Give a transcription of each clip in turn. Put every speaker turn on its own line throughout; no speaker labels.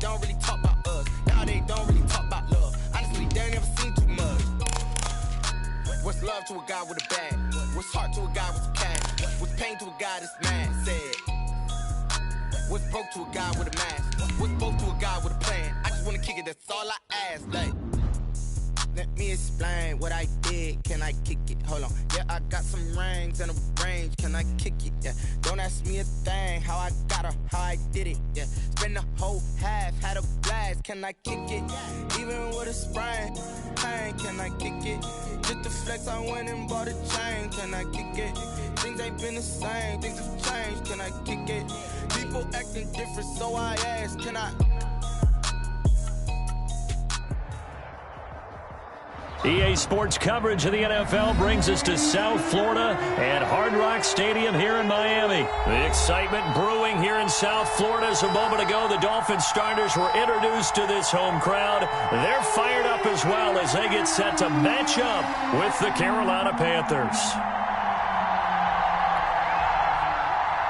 don't really talk about us. Now they don't really talk about love. Honestly, they ain't never seen too much. What's love to a guy with a bag? What's heart to a guy with some cash? What's pain to a guy that's mad? Said. What's broke to a guy with a mask? What's both to a guy with a plan? I just wanna kick it, that's all I ask. Like, let me explain what I did. Can I kick it? Hold on. Yeah, I got some rings and a range. Can I kick it? Yeah. Don't ask me a thing. How I got her, how I did it. Yeah. Spend the whole half, had a blast. Can I kick it? Even with a sprain, pain. Can I kick it? Just to flex, I went and bought a chain. Can I kick it? Things ain't been the same. Things have changed. Can I kick it? People acting different, so I ask. Can I?
EA Sports coverage of the NFL brings us to South Florida at Hard Rock Stadium here in Miami. The excitement brewing here in South Florida as a moment ago. The Dolphins starters were introduced to this home crowd. They're fired up as well as they get set to match up with the Carolina Panthers.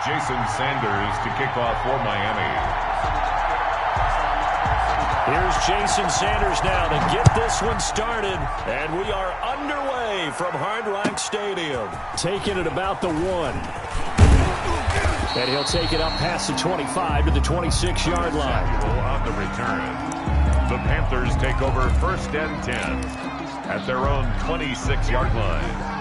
Jason Sanders to kick off for Miami.
Here's Jason Sanders now to get this one started, and we are underway from Hard Rock Stadium. Taking it about the 1. And he'll take it up past the 25 to the 26-yard line.
On the return, the Panthers take over 1st and 10 at their own 26-yard line.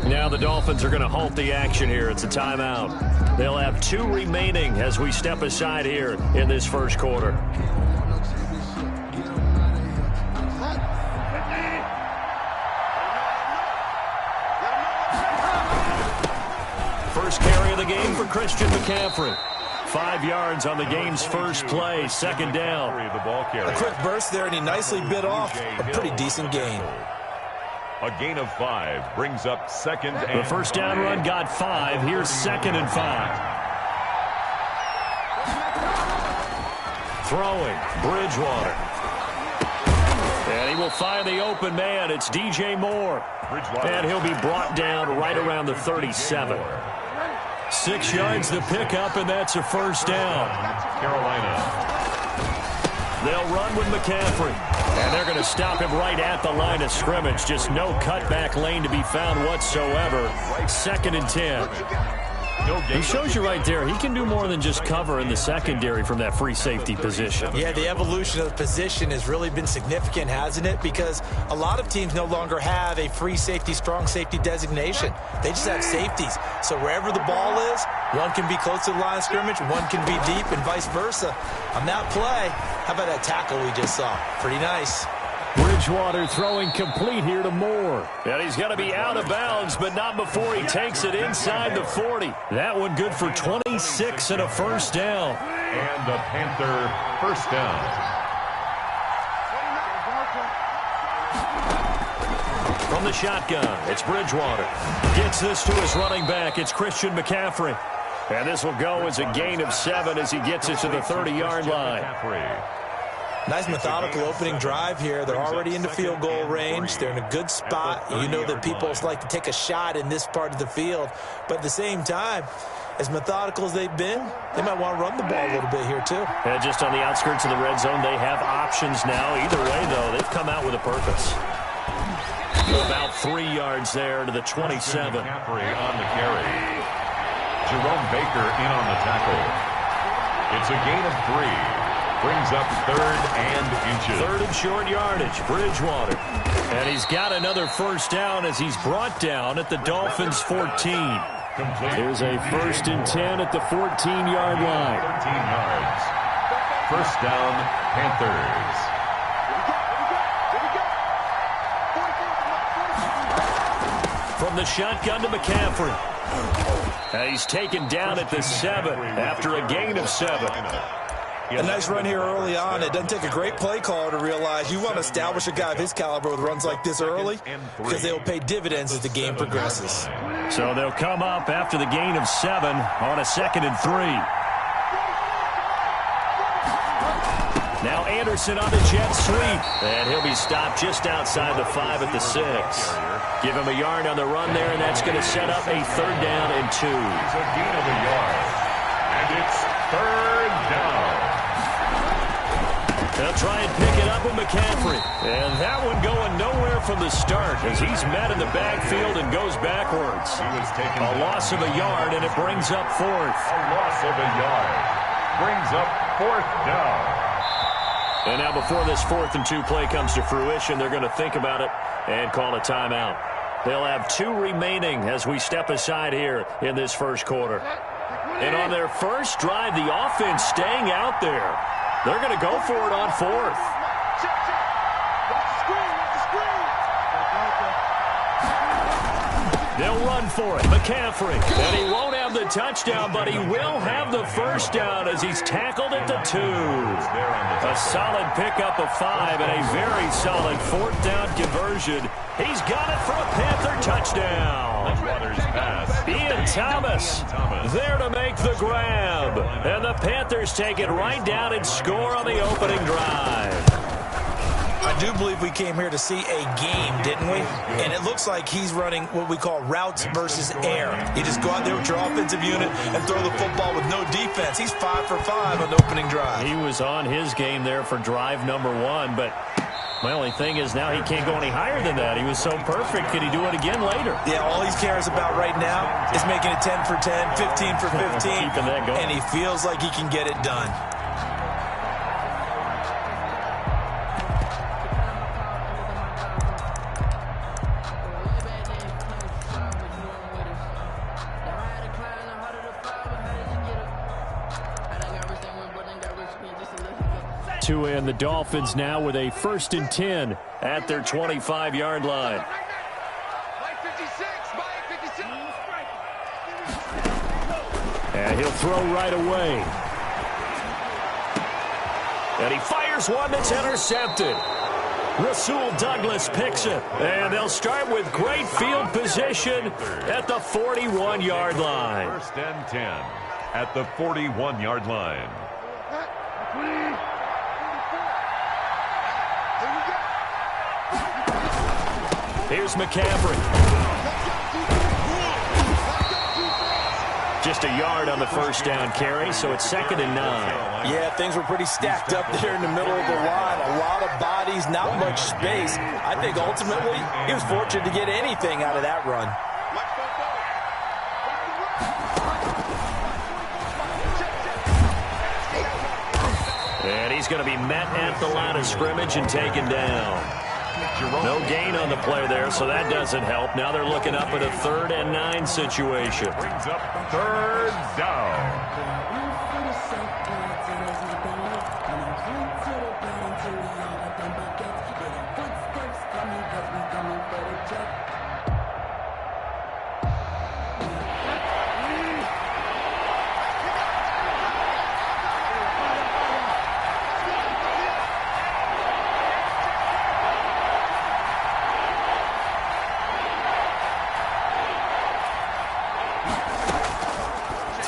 Now the Dolphins are going to halt the action here. It's a timeout. They'll have 2 remaining as we step aside here in this first quarter. First carry of the game for Christian McCaffrey. 5 yards on the game's first play, 2nd down.
A quick burst there, and he nicely bit off a pretty decent gain.
A gain of 5 brings up 2nd and
the first down run got 5. Here's 2nd and 5. Throwing, Bridgewater. And he will find the open man. It's DJ Moore. And he'll be brought down right around the 37. 6 yards the pickup, and that's a first down.
Carolina.
They'll run with McCaffrey. And they're going to stop him right at the line of scrimmage. Just no cutback lane to be found whatsoever. 2nd and 10. He shows you right there, he can do more than just cover in the secondary from that free safety position.
Yeah, the evolution of the position has really been significant, hasn't it? Because a lot of teams no longer have a free safety, strong safety designation. They just have safeties. So wherever the ball is, one can be close to the line of scrimmage, one can be deep, and vice versa. On that play, how about that tackle we just saw? Pretty nice.
Bridgewater throwing complete here to Moore. And he's going to be out of bounds, but not before he takes it inside the 40. That one good for 26 and a first down.
And the Panther first down.
From the shotgun, it's Bridgewater. Gets this to his running back. It's Christian McCaffrey. And this will go as a gain of 7 as he gets it to the 30-yard line.
Nice methodical opening drive here. They're already into field goal range. They're in a good spot. You know that people like to take a shot in this part of the field. But at the same time, as methodical as they've been, they might want to run the ball a little bit here too.
And just on the outskirts of the red zone, they have options now. Either way, though, they've come out with a purpose. About 3 yards there to the 27.
McCaffrey on the carry. Jerome Baker in on the tackle. It's a gain of 3. Brings up 3rd and inches.
3rd and short yardage, Bridgewater. And he's got another first down as he's brought down at the Dolphins' 14. Here's a 1st and 10 at the 14-yard line.
13 yards. First down, Panthers.
From the shotgun to McCaffrey. And he's taken down at the 7 after a gain of 7.
A nice run here early on. It doesn't take a great play caller to realize you want to establish a guy of his caliber with runs like this early because they will pay dividends as the game progresses.
So they'll come up after the gain of 7 on a 2nd and 3. Now Anderson on the jet sweep. And he'll be stopped just outside the 5 at the 6. Give him a yard on the run there, and that's going to set up a 3rd down and 2.
It's a gain of a yard. And it's 3rd down.
They'll try and pick it up with McCaffrey. And that one going nowhere from the start as he's met in the backfield and goes backwards. A loss of a yard, and it brings up 4th.
A loss of a yard. Brings up 4th down.
And now before this 4th and 2 play comes to fruition, they're going to think about it and call a timeout. They'll have 2 remaining as we step aside here in this first quarter. And on their first drive, the offense staying out there. They're going to go for it on 4th. They'll run for it. McCaffrey. And he won't have the touchdown, but he will have the first down as he's tackled at the 2. A solid pickup of 5 and a very solid 4th down conversion. He's got it for a Panther touchdown. Ian Thomas there to make the grab. And the Panthers take it right down and score on the opening drive.
I do believe we came here to see a game, didn't we? And it looks like he's running what we call routes versus air. You just go out there with your offensive unit and throw the football with no defense. He's 5 for 5 on the opening drive.
He was on his game there for drive number 1, but my only thing is now he can't go any higher than that. He was so perfect. Could he do it again later?
Yeah, all he cares about right now is making it 10 for 10, 15 for 15,
keeping that going.
And he feels like he can get it done.
And the Dolphins now with a 1st and 10 at their 25-yard line. And he'll throw right away. And he fires one that's intercepted. Rasul Douglas picks it. And they'll start with great field position at the 41-yard line.
1st and 10 at the 41-yard line.
Here's McCaffrey. Just a yard on the 1st down carry, so it's 2nd and 9.
Yeah, things were pretty stacked up there in the middle of the line. A lot of bodies, not much space. I think ultimately he was fortunate to get anything out of that run.
And he's going to be met at the line of scrimmage and taken down. No gain on the play there, so that doesn't help. Now they're looking up at a 3rd and 9 situation.
Brings up 3rd down.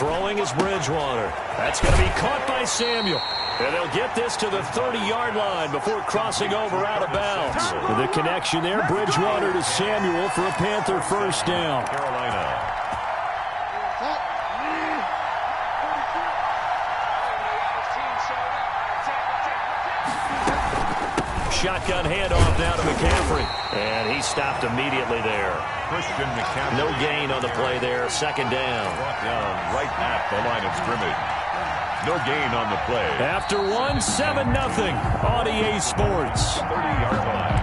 Throwing is Bridgewater. That's going to be caught by Samuel. And they'll get this to the 30-yard line before crossing over out of bounds. The connection there, Bridgewater to Samuel for a Panther 1st down.
Carolina.
Shotgun handoff now to McCaffrey. And he stopped immediately there.
Christian McCaffrey.
No gain on the play there. 2nd down.
Brought down right at the line of scrimmage. No gain on the play.
After 1, 7-0 on EA Sports.
30-yard line.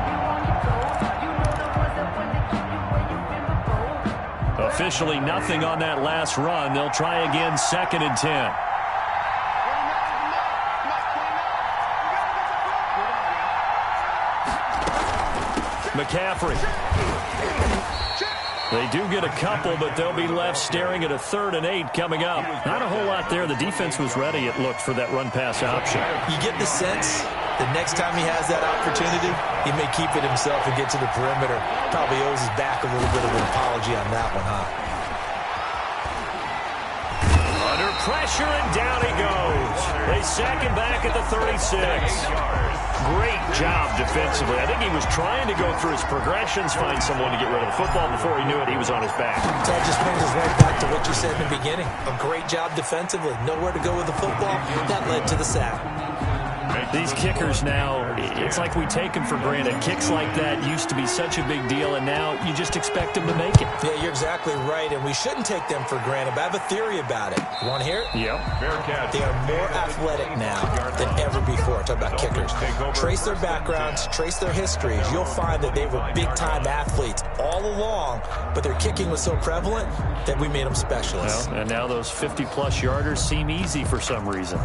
Officially nothing on that last run. They'll try again 2nd and 10. McCaffrey. They do get a couple, but they'll be left staring at a 3rd and 8 coming up. Not a whole lot there. The defense was ready, it looked, for that run-pass option.
You get the sense that next time he has that opportunity, he may keep it himself and get to the perimeter. Probably owes his back a little bit of an apology on that one, huh?
Under pressure, and down he goes. They sack him back at the 36. Great job defensively. I think he was trying to go through his progressions, find someone to get rid of the football. Before he knew it, he was on his back.
That just brings us right back to what you said in the beginning. A great job defensively. Nowhere to go with the football. That led to the sack.
These kickers now, it's like we take them for granted. Kicks like that used to be such a big deal, and now you just expect them to make it.
Yeah, you're exactly right, and we shouldn't take them for granted. But I have a theory about it. You want to hear it?
Yep.
They are more athletic now than ever before. Talk about kickers. Trace their backgrounds, trace their histories. You'll find that they were big-time athletes all along, but their kicking was so prevalent that we made them specialists.
Well, and now those 50-plus yarders seem easy for some reason.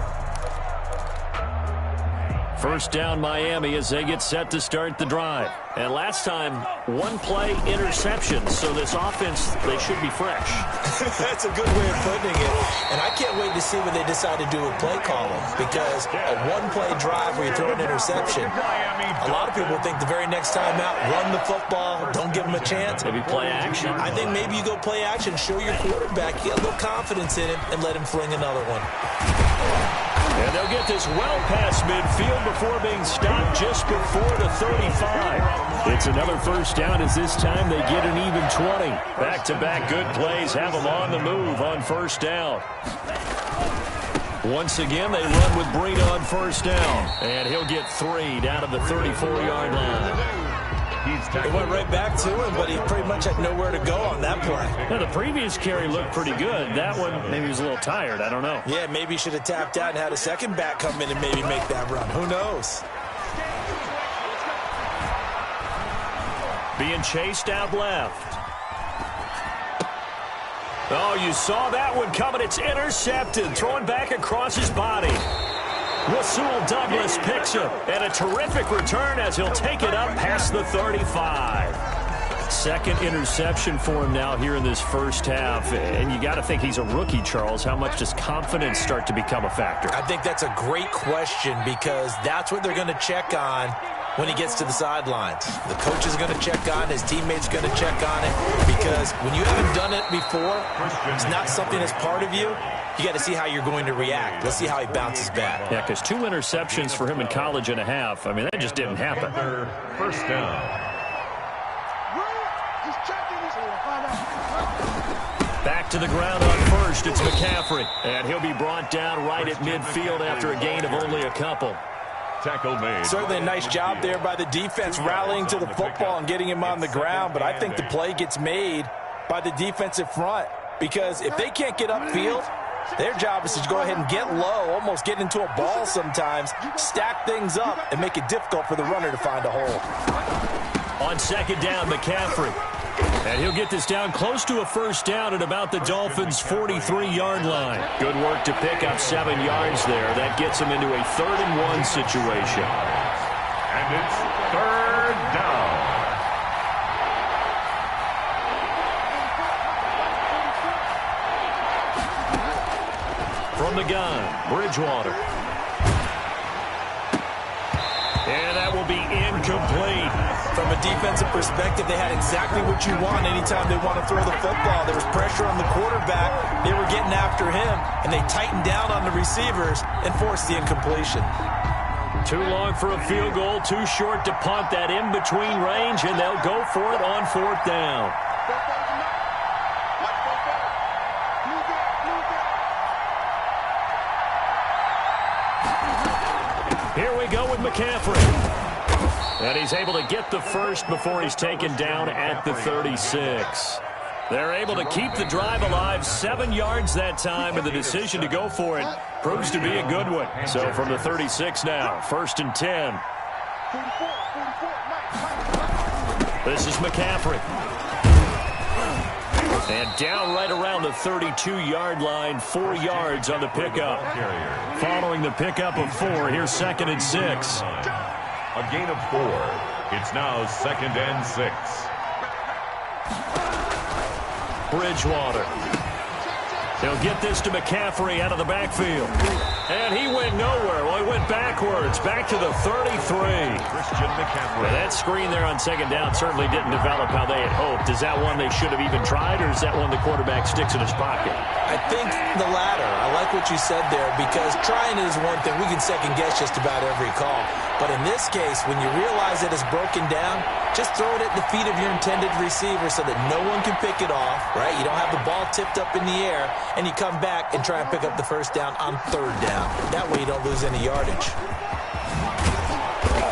First down Miami as they get set to start the drive. And last time, one-play interception. So this offense, they should be fresh.
That's a good way of putting it. And I can't wait to see what they decide to do with play calling. Because a one-play drive where you throw an interception, a lot of people think the very next time out, run the football, don't give them a chance.
Maybe play action.
I think maybe you go play action, show your quarterback, get a little confidence in him, and let him fling another one.
And they'll get this well past midfield before being stopped just before the 35. It's another first down as this time they get an even 20. Back-to-back good plays have them on the move on first down. Once again, they run with Breida on first down. And he'll get 3 down to the 34-yard line.
It went right back to him, but he pretty much had nowhere to go on that play.
Now, the previous carry looked pretty good. That one, maybe he was a little tired. I don't know.
Yeah, maybe he should have tapped out and had a second back come in and maybe make that run. Who knows?
Being chased out left. Oh, you saw that one coming. It's intercepted. Throwing back across his body. Rasul Douglas picks him, and a terrific return as he'll take it up past the 35. Second interception for him now here in this first half, and you got to think he's a rookie, Charles. How much does confidence start to become a factor?
I think that's a great question because that's what they're going to check on when he gets to the sidelines. The coach is going to check on it. His teammates are going to check on it because when you haven't done it before, it's not something that's part of you. You got to see how you're going to react. Let's see how he bounces back.
Yeah, because 2 interceptions for him in college and a half. I mean, that just didn't happen.
First down.
Back to the ground on first. It's McCaffrey. And he'll be brought down right at midfield after a gain of only a couple.
Tackle made.
Certainly a nice job there by the defense rallying to the football and getting him on the ground. But I think the play gets made by the defensive front. Because if they can't get upfield, their job is to go ahead and get low, almost get into a ball sometimes, stack things up, and make it difficult for the runner to find a hole.
On second down, McCaffrey. And he'll get this down close to a first down at about the Dolphins' 43-yard line. Good work to pick up 7 yards there. That gets him into a 3rd-and-1 situation.
And it's 3rd down.
From the gun, Bridgewater. And that will be incomplete.
From a defensive perspective, they had exactly what you want anytime they want to throw the football. There was pressure on the quarterback. They were getting after him, and they tightened down on the receivers and forced the incompletion.
Too long for a field goal, too short to punt. That in-between range, and they'll go for it on 4th down. Here we go with McCaffrey. And he's able to get the first before he's taken down at the 36. They're able to keep the drive alive, 7 yards that time, and the decision to go for it proves to be a good one. So from the 36 now, 1st and 10. This is McCaffrey. And down right around the 32-yard line, 4 yards on the pickup. Following the pickup of 4, here's 2nd and 6.
A gain of 4. It's now 2nd and 6.
Bridgewater. He'll get this to McCaffrey out of the backfield. And he went nowhere. Well, he it backwards, back to the 33. Well, that screen there on second down certainly didn't develop how they had hoped. Is that one they should have even tried, or is that one the quarterback sticks in his pocket?
I think the latter. I like what you said there, because trying is one thing. We can second-guess just about every call. But in this case, when you realize that it's broken down, just throw it at the feet of your intended receiver so that no one can pick it off, right? You don't have the ball tipped up in the air, and you come back and try and pick up the first down on third down. That way you don't lose any yardage.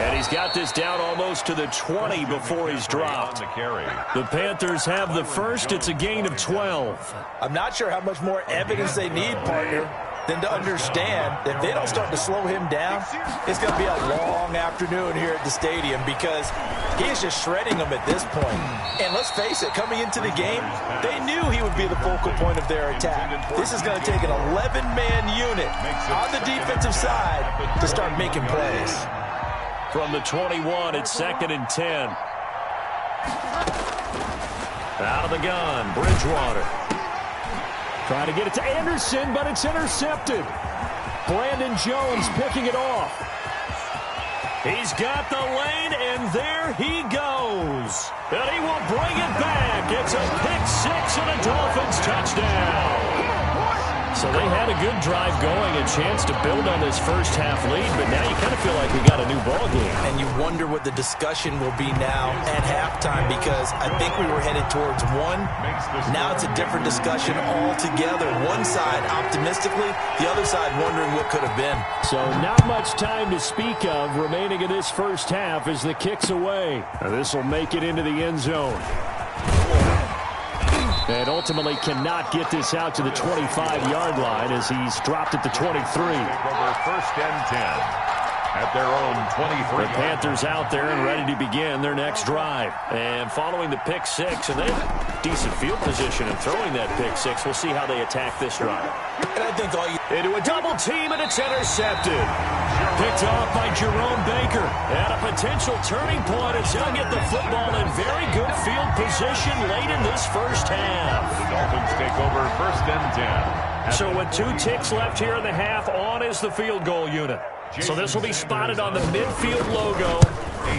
And he's got this down almost to the 20 before he's dropped. The Panthers have the first. It's a gain of 12.
I'm not sure how much more evidence they need, partner, than to understand that if they don't start to slow him down, it's going to be a long afternoon here at the stadium, because he is just shredding them at this point. And let's face it, coming into the game, they knew he would be the focal point of their attack. This is going to take an 11-man unit on the defensive side to start making plays.
From the 21, it's 2nd and 10. Out of the gun, Bridgewater. Trying to get it to Anderson, but it's intercepted. Brandon Jones picking it off. He's got the lane, and there he goes. And he will bring it back. It's a pick-6 and a Dolphins touchdown. So they had a good drive going, a chance to build on this first-half lead, but now you kind of feel like we got a new ball game.
And you wonder what the discussion will be now at halftime, because I think we were headed towards one. Now it's a different discussion altogether. One side optimistically, the other side wondering what could have been.
So not much time to speak of remaining in this first half as the kick's away. This will make it into the end zone. And ultimately cannot get this out to the 25-yard line as he's dropped at the 23.
Over 1st and 10 at their own 23.
The Panthers out there and ready to begin their next drive. And following the pick-6, and they have decent field position in throwing that pick-6. We'll see how they attack this drive.
And I think all you...
Into a double team, and it's intercepted. Picked off by Jerome Baker. And a potential turning point as he'll get the football in very good field position late in this first half.
The Dolphins take over 1st and 10.
So with 2 ticks left here in the half, on is the field goal unit. So this will be spotted on the midfield logo.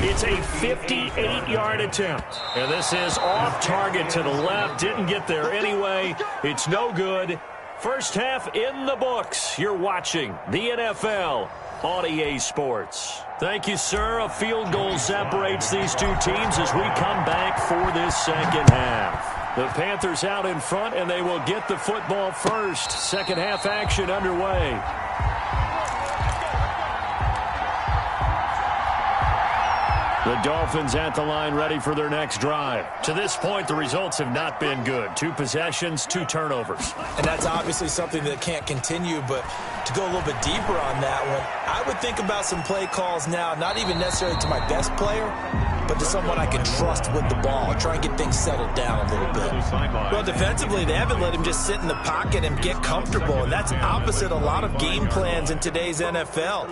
It's a 58-yard attempt. And this is off target to the left. Didn't get there anyway. It's no good. First half in the books. You're watching the NFL on EA Sports. Thank you, sir. A field goal separates these two teams as we come back for this second half. The Panthers out in front, and they will get the football first. Second half action underway. The Dolphins at the line ready for their next drive. To this point, the results have not been good. 2 possessions, 2 turnovers.
And that's obviously something that can't continue, but to go a little bit deeper on that one, I would think about some play calls now, not even necessarily to my best player, but to someone I can trust with the ball. Try and get things settled down a little bit. Well, defensively, they haven't let him just sit in the pocket and get comfortable, and that's opposite a lot of game plans in today's NFL.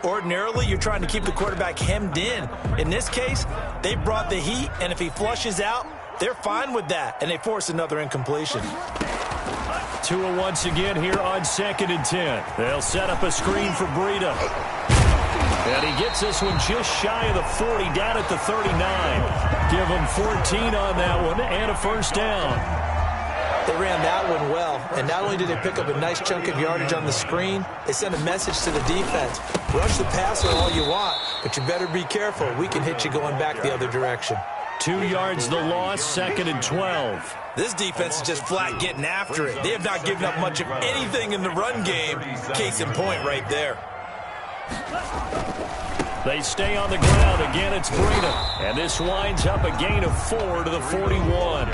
Ordinarily, you're trying to keep the quarterback hemmed in. In this case, they brought the heat, and if he flushes out, they're fine with that, and they force another incompletion.
Tua once again here on 2nd and 10. They'll set up a screen for Breida. And he gets this one just shy of the 40, down at the 39. Give him 14 on that one and a first down.
They ran that one well, and not only did they pick up a nice chunk of yardage on the screen, they sent a message to the defense. Rush the passer all you want, but you better be careful. We can hit you going back the other direction.
2 yards the loss, 2nd and 12.
This defense is just flat getting after it. They have not given up much of anything in the run game. Case in point right there.
They stay on the ground. Again, it's Breida. And this winds up a gain of 4 to the 41.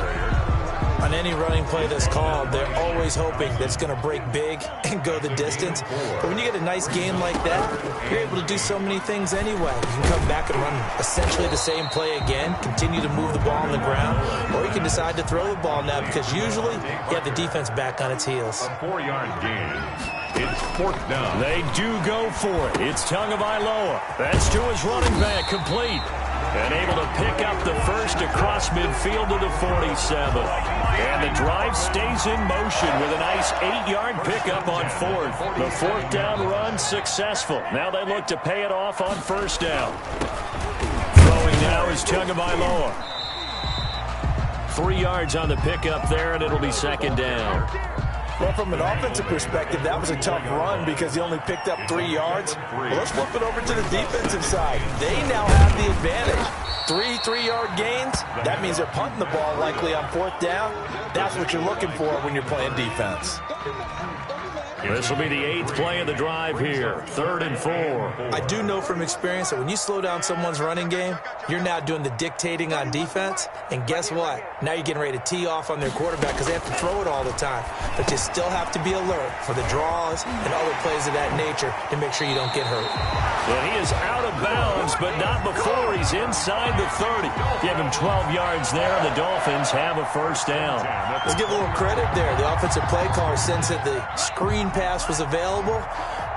On any running play that's called, they're always hoping that it's going to break big and go the distance. But when you get a nice game like that, you're able to do so many things anyway. You can come back and run essentially the same play again, continue to move the ball on the ground, or you can decide to throw the ball now because usually you have the defense back on its heels.
A 4-yard gain. It's 4th down.
They do go for it. It's Tagovailoa. That's to his running back, complete. And able to pick up the first across midfield to the 47. And the drive stays in motion with a nice 8-yard pickup on fourth. The fourth down run successful. Now they look to pay it off on first down. Throwing now is Tagovailoa. 3 yards on the pickup there, and it'll be second down.
Well, from an offensive perspective, that was a tough run because he only picked up 3 yards. Well, let's flip it over to the defensive side. They now have the advantage. 3 3-yard gains. That means they're punting the ball likely on fourth down. That's what you're looking for when you're playing defense.
This will be the 8th play of the drive here. 3rd and 4.
I do know from experience that when you slow down someone's running game, you're now doing the dictating on defense. And guess what? Now you're getting ready to tee off on their quarterback because they have to throw it all the time. But you still have to be alert for the draws and other plays of that nature to make sure you don't get hurt.
Well, he is out of bounds, but not before he's inside the 30. Give him 12 yards there, and the Dolphins have a first down.
Let's give a little credit there. The offensive play caller sensed that the screen pass was available.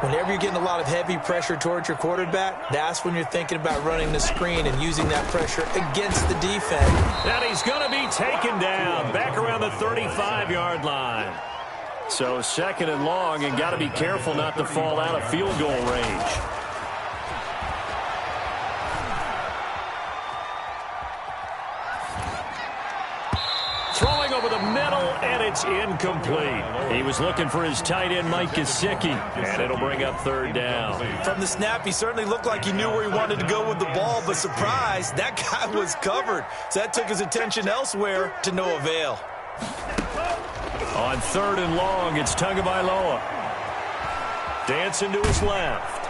Whenever you're getting a lot of heavy pressure towards your quarterback, that's when you're thinking about running the screen and using that pressure against the defense.
And he's going to be taken down back around the 35-yard line. So 2nd and long, and got to be careful not to fall out of field goal range. Throwing over the middle, and it's incomplete. He was looking for his tight end, Mike Gesicki, and it'll bring up 3rd down.
From the snap, he certainly looked like he knew where he wanted to go with the ball, but surprise, that guy was covered. So that took his attention elsewhere to no avail.
On 3rd and long, it's Tagovailoa. Dancing to his left.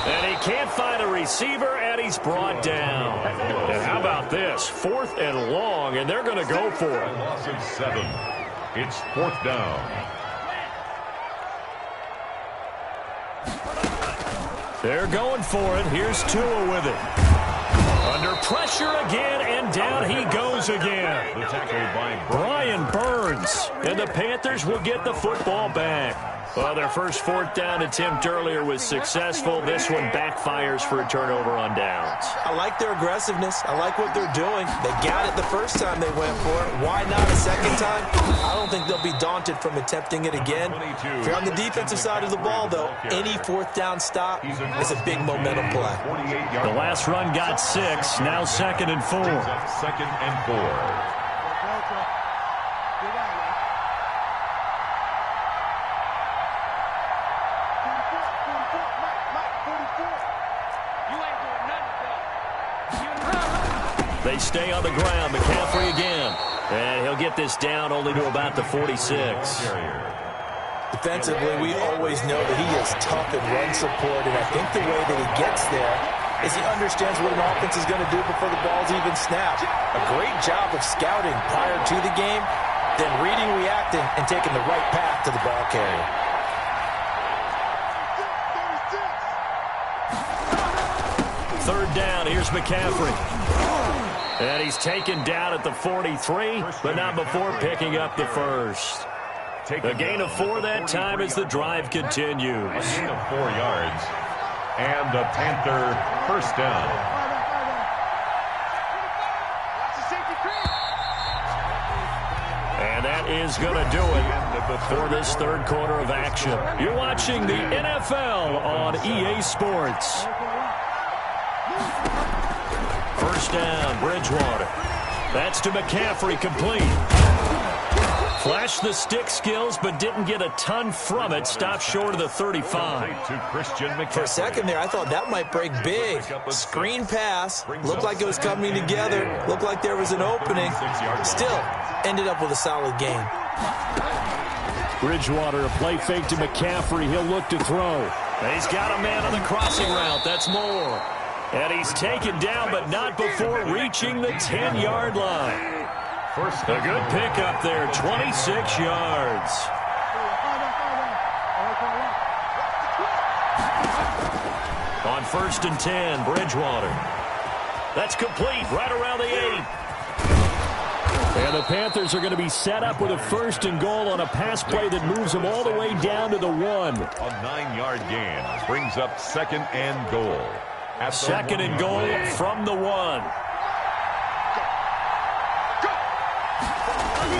And he can't find a receiver, and he's brought down. And how about this? 4th and long, and they're going to go for it.
Loss of 7. It's 4th down.
They're going for it. Here's Tua with it. Under pressure again, and down he goes again.
The tackle by
Brian Burns. And the Panthers will get the football back. Well, their first 4th down attempt earlier was successful. This one backfires for a turnover on downs.
I like their aggressiveness. I like what they're doing. They got it the first time they went for it. Why not a second time? I don't think they'll be daunted from attempting it again. If you're on the defensive side of the ball, though, any 4th down stop is a big momentum play.
The last run got 6. Now 2nd and 4.
2nd and 4.
They stay on the ground. McCaffrey again. And he'll get this down only to about the 46.
Defensively, we always know that he is tough in run support, and I think the way that he gets there is he understands what an offense is going to do before the ball's even snapped. A great job of scouting prior to the game, then reading, reacting, and taking the right path to the ball carrier.
Third down, here's McCaffrey. And he's taken down at the 43, but not before picking up the first. A gain of 4 that time as the drive continues.
A gain of 4 yards. And a Panther first down.
And that is going to do it for this third quarter of action. You're watching the NFL on EA Sports. First down, Bridgewater. That's to McCaffrey, complete. Flashed the stick skills, but didn't get a ton from it. Stopped short of the 35.
For a second there, I thought that might break big. Screen pass. Looked like it was coming together. Looked like there was an opening. Still, ended up with a solid game.
Bridgewater, a play fake to McCaffrey. He'll look to throw. He's got a man on the crossing route. That's more. And he's taken down, but not before reaching the 10-yard line. A good pickup there, 26 yards. On 1st and 10, Bridgewater. That's complete, right around the 8. And the Panthers are going to be set up with a 1st and goal on a pass play that moves them all the way down to the 1.
A 9-yard gain brings up 2nd and goal.
2nd and goal from the 1.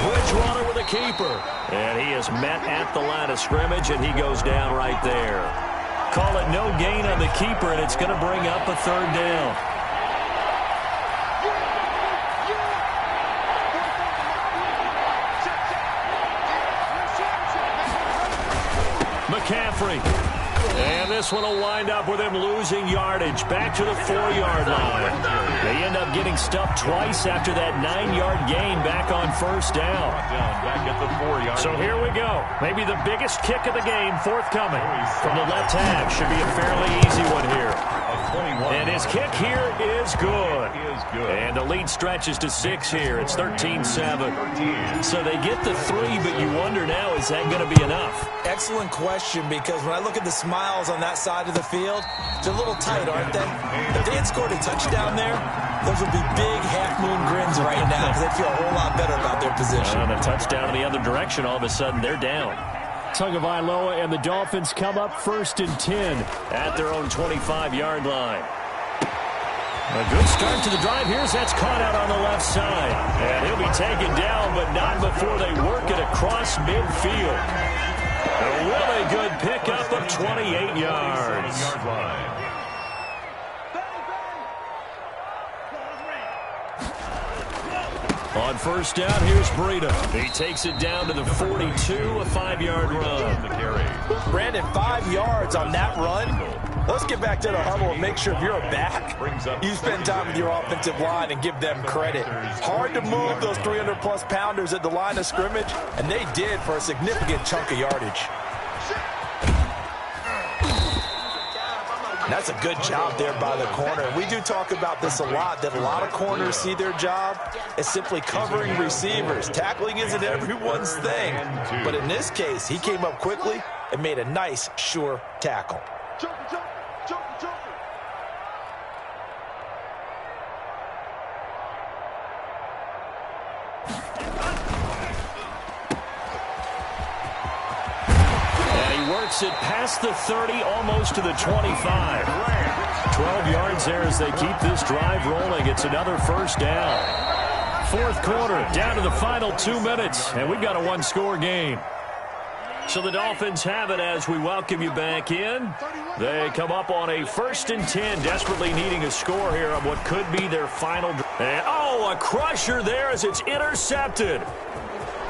Bridgewater with a keeper. And he is met at the line of scrimmage, and he goes down right there. Call it no gain on the keeper, and it's going to bring up a third down. McCaffrey. And this one will wind up with him losing yardage. Back to the 4-yard line. They end up getting stuffed twice after that 9-yard gain back on first down.
Back at the 4-yard.
So here we go. Maybe the biggest kick of the game forthcoming. From the left half. Should be a fairly easy one here. And his kick here is good. And the lead stretches to 6 here. It's 13-7. So they get the 3, but you wonder now, is that going to be enough?
Excellent question, because when I look at the smiles on that side of the field, they're a little tight, aren't they? If they had scored a touchdown there, those would be big half-moon grins right now, because they'd feel a whole lot better about their position.
And a touchdown in the other direction, all of a sudden they're down. Tagovailoa and the Dolphins come up 1st and 10 at their own 25-yard line. A good start to the drive. That's caught out on the left side. And he'll be taken down, but not before they work it across midfield. A really good pickup of 28 yards. On first down, here's Breida. He takes it down to the 42, a 5-yard run.
Brandon, 5 yards on that run. Let's get back to the huddle and make sure if you're a back, you spend time with your offensive line and give them credit. Hard to move those 300-plus pounders at the line of scrimmage, and they did for a significant chunk of yardage. And that's a good job there by the corner. We do talk about this a lot, that a lot of corners see their job as simply covering receivers. Tackling isn't everyone's thing. But in this case, he came up quickly and made a nice, sure tackle.
Works it past the 30, almost to the 25. 12 yards there as they keep this drive rolling. It's another first down. 4th quarter, down to the final 2 minutes, and we've got a 1-score game. So the Dolphins have it as we welcome you back in. They come up on a 1st and 10, desperately needing a score here on what could be their final. And, a crusher there as it's intercepted.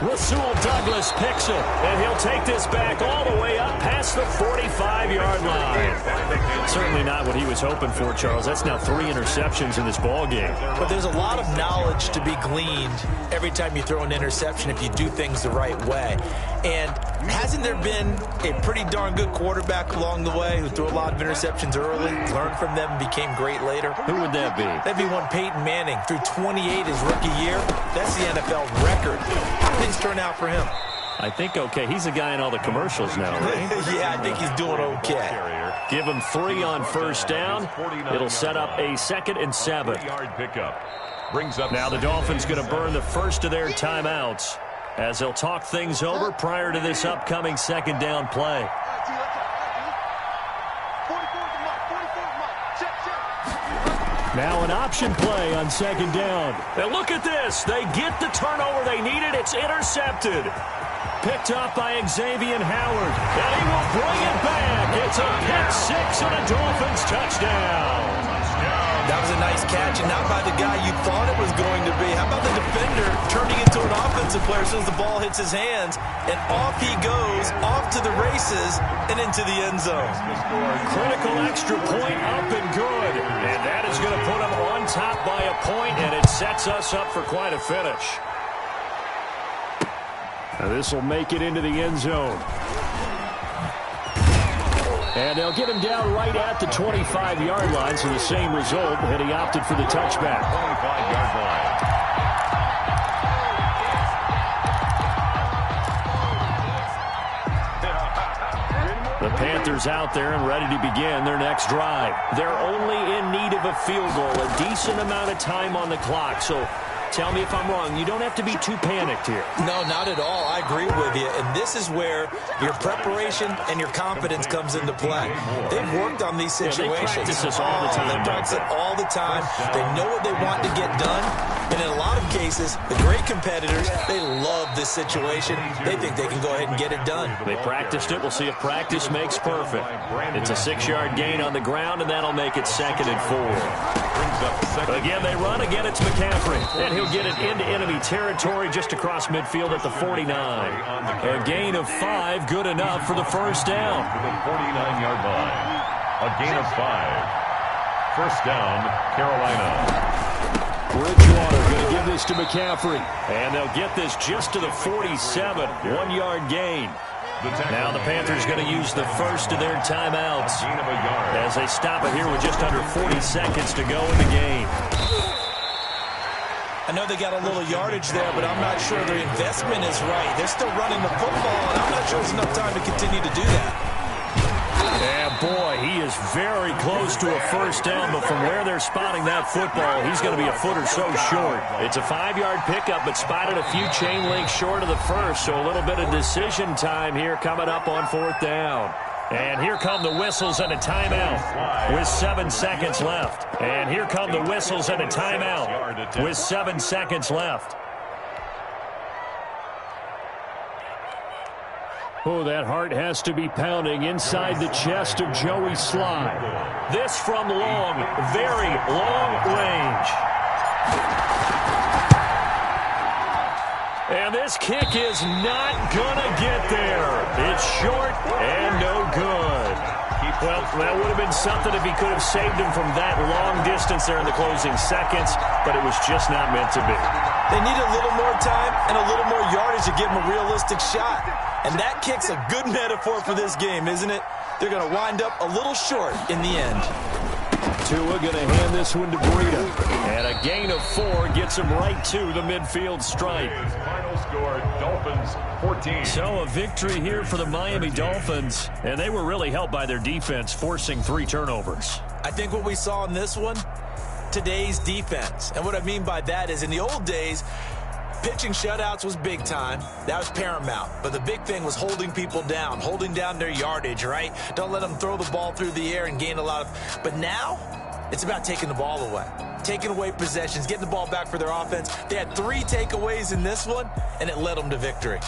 Rasul Douglas picks it, and he'll take this back all the way up past the 45-yard line. Certainly not what he was hoping for, Charles. That's now 3 interceptions in this ball game.
But there's a lot of knowledge to be gleaned every time you throw an interception if you do things the right way. And hasn't there been a pretty darn good quarterback along the way who threw a lot of interceptions early, learned from them, and became great later?
Who would that be?
That'd be one Peyton Manning. Threw 28 his rookie year. That's the NFL record. How things turn out for him?
I think okay. He's a guy in all the commercials now, right?
Yeah, I think he's doing okay.
Give him 3 on first down. It'll set up a 2nd and 7. Now the Dolphins going to burn the first of their timeouts as they'll talk things over prior to this upcoming 2nd down play. Now an option play on 2nd down. And look at this. They get the turnover they needed. It's intercepted. Picked up by Xavier Howard. And he will bring it back. It's a pick 6 and a Dolphins touchdown.
That was a nice catch, and not by the guy you thought it was going to be. How about the defender turning into an offensive player as soon as the ball hits his hands, and off he goes, off to the races, and into the end zone.
Critical extra point up and good. And that is going to put him on top by a point, and it sets us up for quite a finish. Now this will make it into the end zone. And they'll get him down right at the 25-yard line, so the same result, and he opted for the touchback.
25-yard line.
The Panthers out there and ready to begin their next drive. They're only in need of a field goal, a decent amount of time on the clock, so Tell me if I'm wrong. You don't have to be too panicked here.
No, not at all. I agree with you. And this is where your preparation and your confidence comes into play. They've worked on these situations.
They practice this all the time.
They practice it all the time. They know what they want to get done. And in a lot of cases, the great competitors, they love this situation. They think they can go ahead and get it done.
They practiced it. We'll see if practice makes perfect. It's a 6-yard gain on the ground, and that'll make it 2nd and 4. Again, they run. Again, it's McCaffrey. And he'll get it into enemy territory just across midfield at the 49. A gain of 5, good enough for the first down.
To the 49-yard line. A gain of 5. First down, Carolina.
Bridgewater going to give this to McCaffrey. And they'll get this just to the 47. 1-yard gain. Now the Panthers going to use the first of their timeouts as they stop it here with just under 40 seconds to go in the game.
I know they got a little yardage there, but I'm not sure their investment is right. They're still running the football, and I'm not sure there's enough time to continue to do that.
Yeah, boy, he is very close to a first down, but from where they're spotting that football, he's going to be a foot or so short. It's a 5-yard pickup, but spotted a few chain links short of the first, so a little bit of decision time here coming up on 4th down. And here come the whistles and a timeout with 7 seconds left. And here come the whistles and a timeout with 7 seconds left. Oh, that heart has to be pounding inside the chest of Joey Sly. This from long, very long range. And this kick is not going to get there. It's short and no good. Well, that would have been something if he could have saved him from that long distance there in the closing seconds, but it was just not meant to be.
They need a little more time and a little more yardage to give him a realistic shot. And that kick's a good metaphor for this game, isn't it? They're going to wind up a little short in the end.
Tua going to hand this one to Breida. And a gain of 4 gets him right to the midfield stripe.
Final score, Dolphins 14.
So a victory here for the Miami Dolphins. And they were really helped by their defense, forcing 3 turnovers.
I think what we saw in this one, today's defense. And what I mean by that is in the old days, pitching shutouts was big time. That was paramount. But the big thing was holding people down, holding down their yardage, right? Don't let them throw the ball through the air and gain a lot of... But now, it's about taking the ball away. Taking away possessions, getting the ball back for their offense. They had 3 takeaways in this one, and it led them to victory.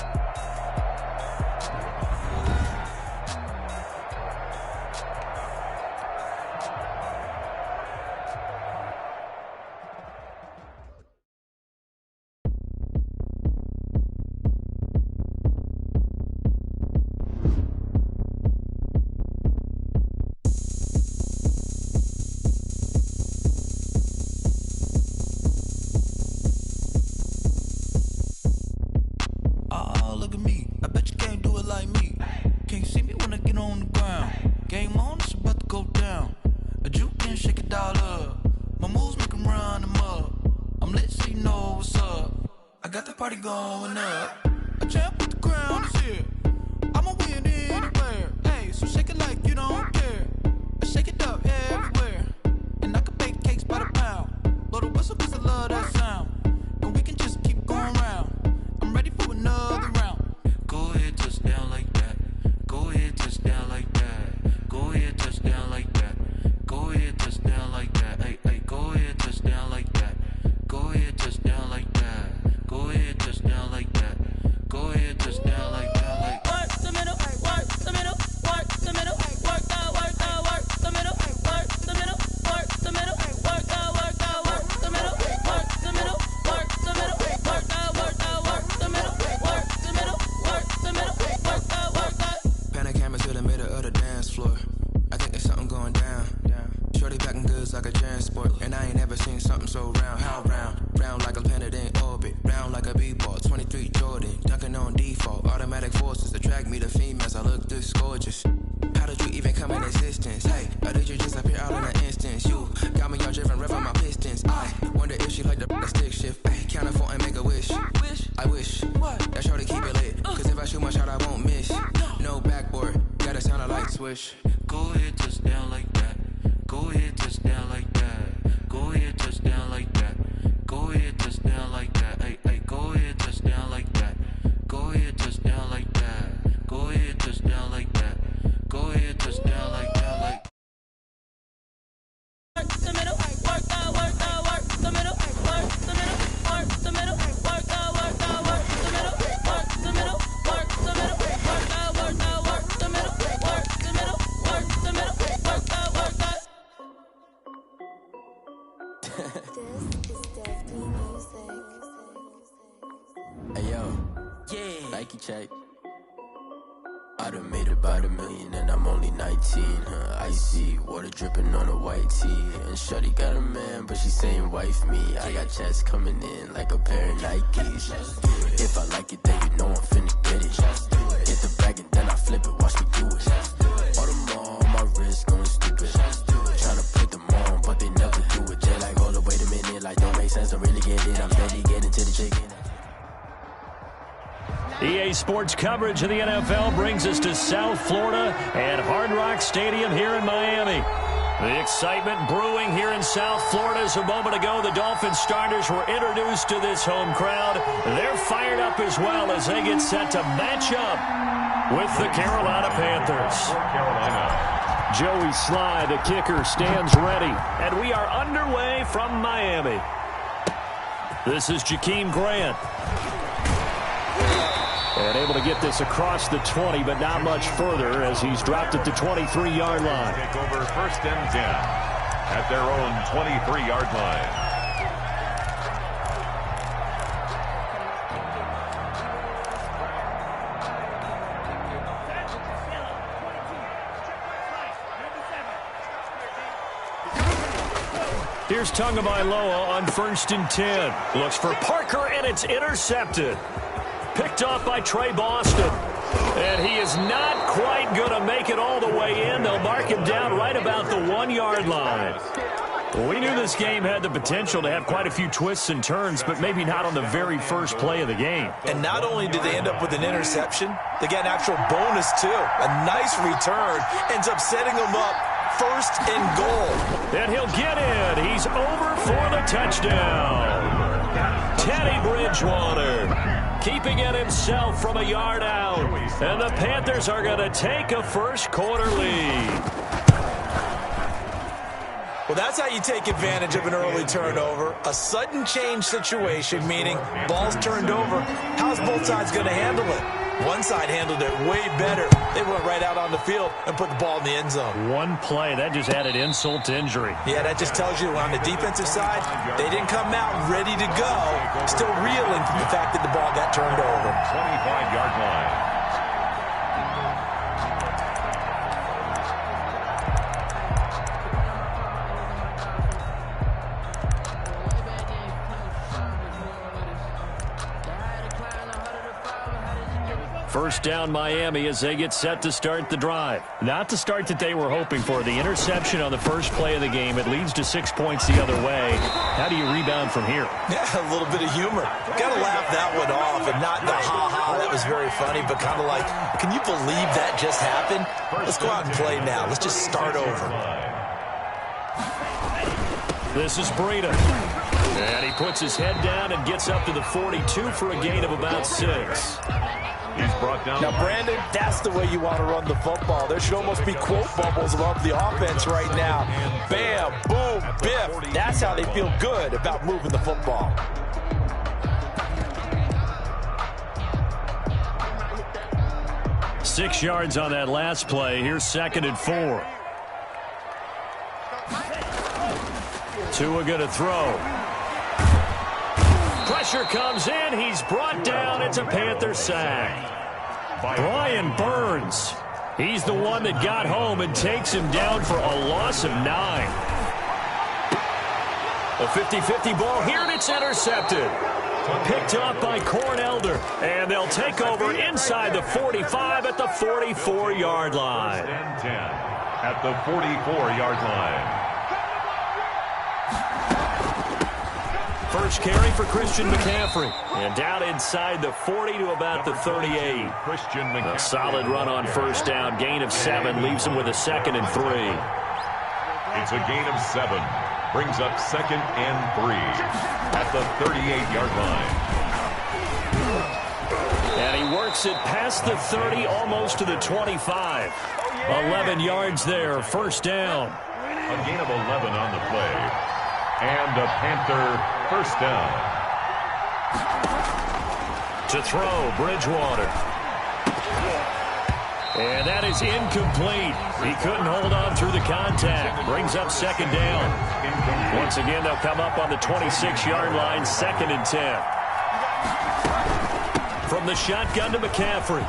Go ahead, touchdown like that. Go ahead, touchdown like that. Go ahead, touchdown like that. Go ahead, touchdown like
Hey yo, yeah, Nike check. I done made about $1 million and I'm only 19. Icy water dripping on a white tee. And shorty got a man, but she saying wife me. I got checks coming in like a pair of Nikes. If I like it, then you know I'm finna get it. Hit the bag and then I flip it, watch me do it. All them on my wrist going stupid. Tryna put them on, but they never do it. They like, hold up, wait a minute, like don't make sense, I really get it. I'm steady getting to the chicken.
EA Sports coverage of the NFL brings us to South Florida and Hard Rock Stadium here in Miami. The excitement brewing here in South Florida as a moment ago the Dolphins starters were introduced to this home crowd. They're fired up as well as they get set to match up with the Carolina Panthers. Joey Sly, the kicker, stands ready, and we are underway from Miami. This is Jakeem Grant. And able to get this across the 20, but not much further as he's dropped at the 23-yard line.
Take over 1st and 10 at their own 23-yard line.
Here's Tagovailoa on 1st and 10. Looks for Parker, and it's intercepted. Picked off by Trey Boston. And he is not quite going to make it all the way in. They'll mark him down right about the 1-yard line. We knew this game had the potential to have quite a few twists and turns, but maybe not on the very first play of the game.
And not only did they end up with an interception, they got an actual bonus, too. A nice return ends up setting them up 1st and goal.
And he'll get in. He's over for the touchdown. Teddy Bridgewater keeping it himself from a yard out. And the Panthers are going to take a first-quarter lead.
Well, that's how you take advantage of an early turnover. A sudden change situation, meaning ball's turned over. How's both sides going to handle it? One side handled it way better. They went right out on the field and put the ball in the end zone.
One play, that just added insult to injury.
Yeah, that just tells you on the defensive side, they didn't come out ready to go. Still reeling from the fact that the ball got turned over.
25-yard line.
First down Miami as they get set to start the drive. Not the start that they were hoping for. The interception on the first play of the game. It leads to 6 points the other way. How do you rebound from here?
Yeah, a little bit of humor. Got to laugh that one off, and not the ha-ha, that was very funny, but kind of like, can you believe that just happened? Let's go out and play now. Let's just start over.
This is Breida. And he puts his head down and gets up to the 42 for a gain of about 6.
He's brought down.
Now, Brandon, that's the way you want to run the football. There should almost be quote bubbles above the offense right now. Bam, boom, biff. That's how they feel good about moving the football.
Six yards on that last play. Here's 2nd and 4. Tua going to throw. Pressure comes in. He's brought down. It's a Panther sack. Brian Burns. He's the one that got home and takes him down for a loss of 9. A 50-50 ball here, and it's intercepted. Picked off by Corn Elder. And they'll take over inside the 45 at the 44-yard line.
10 at the 44-yard line.
First carry for Christian McCaffrey. And down inside the 40 to about the 38.
Christian McCaffrey.
A solid run on first down. Gain of 7 leaves him with a 2nd and 3.
It's a gain of 7. Brings up 2nd and 3 at the 38-yard line.
And he works it past the 30, almost to the 25. 11 yards there, first down.
A gain of 11 on the play. And a Panther first down.
To throw, Bridgewater. And that is incomplete. He couldn't hold on through the contact. Brings up second down. Once again, they'll come up on the 26-yard line, 2nd and 10. From the shotgun to McCaffrey.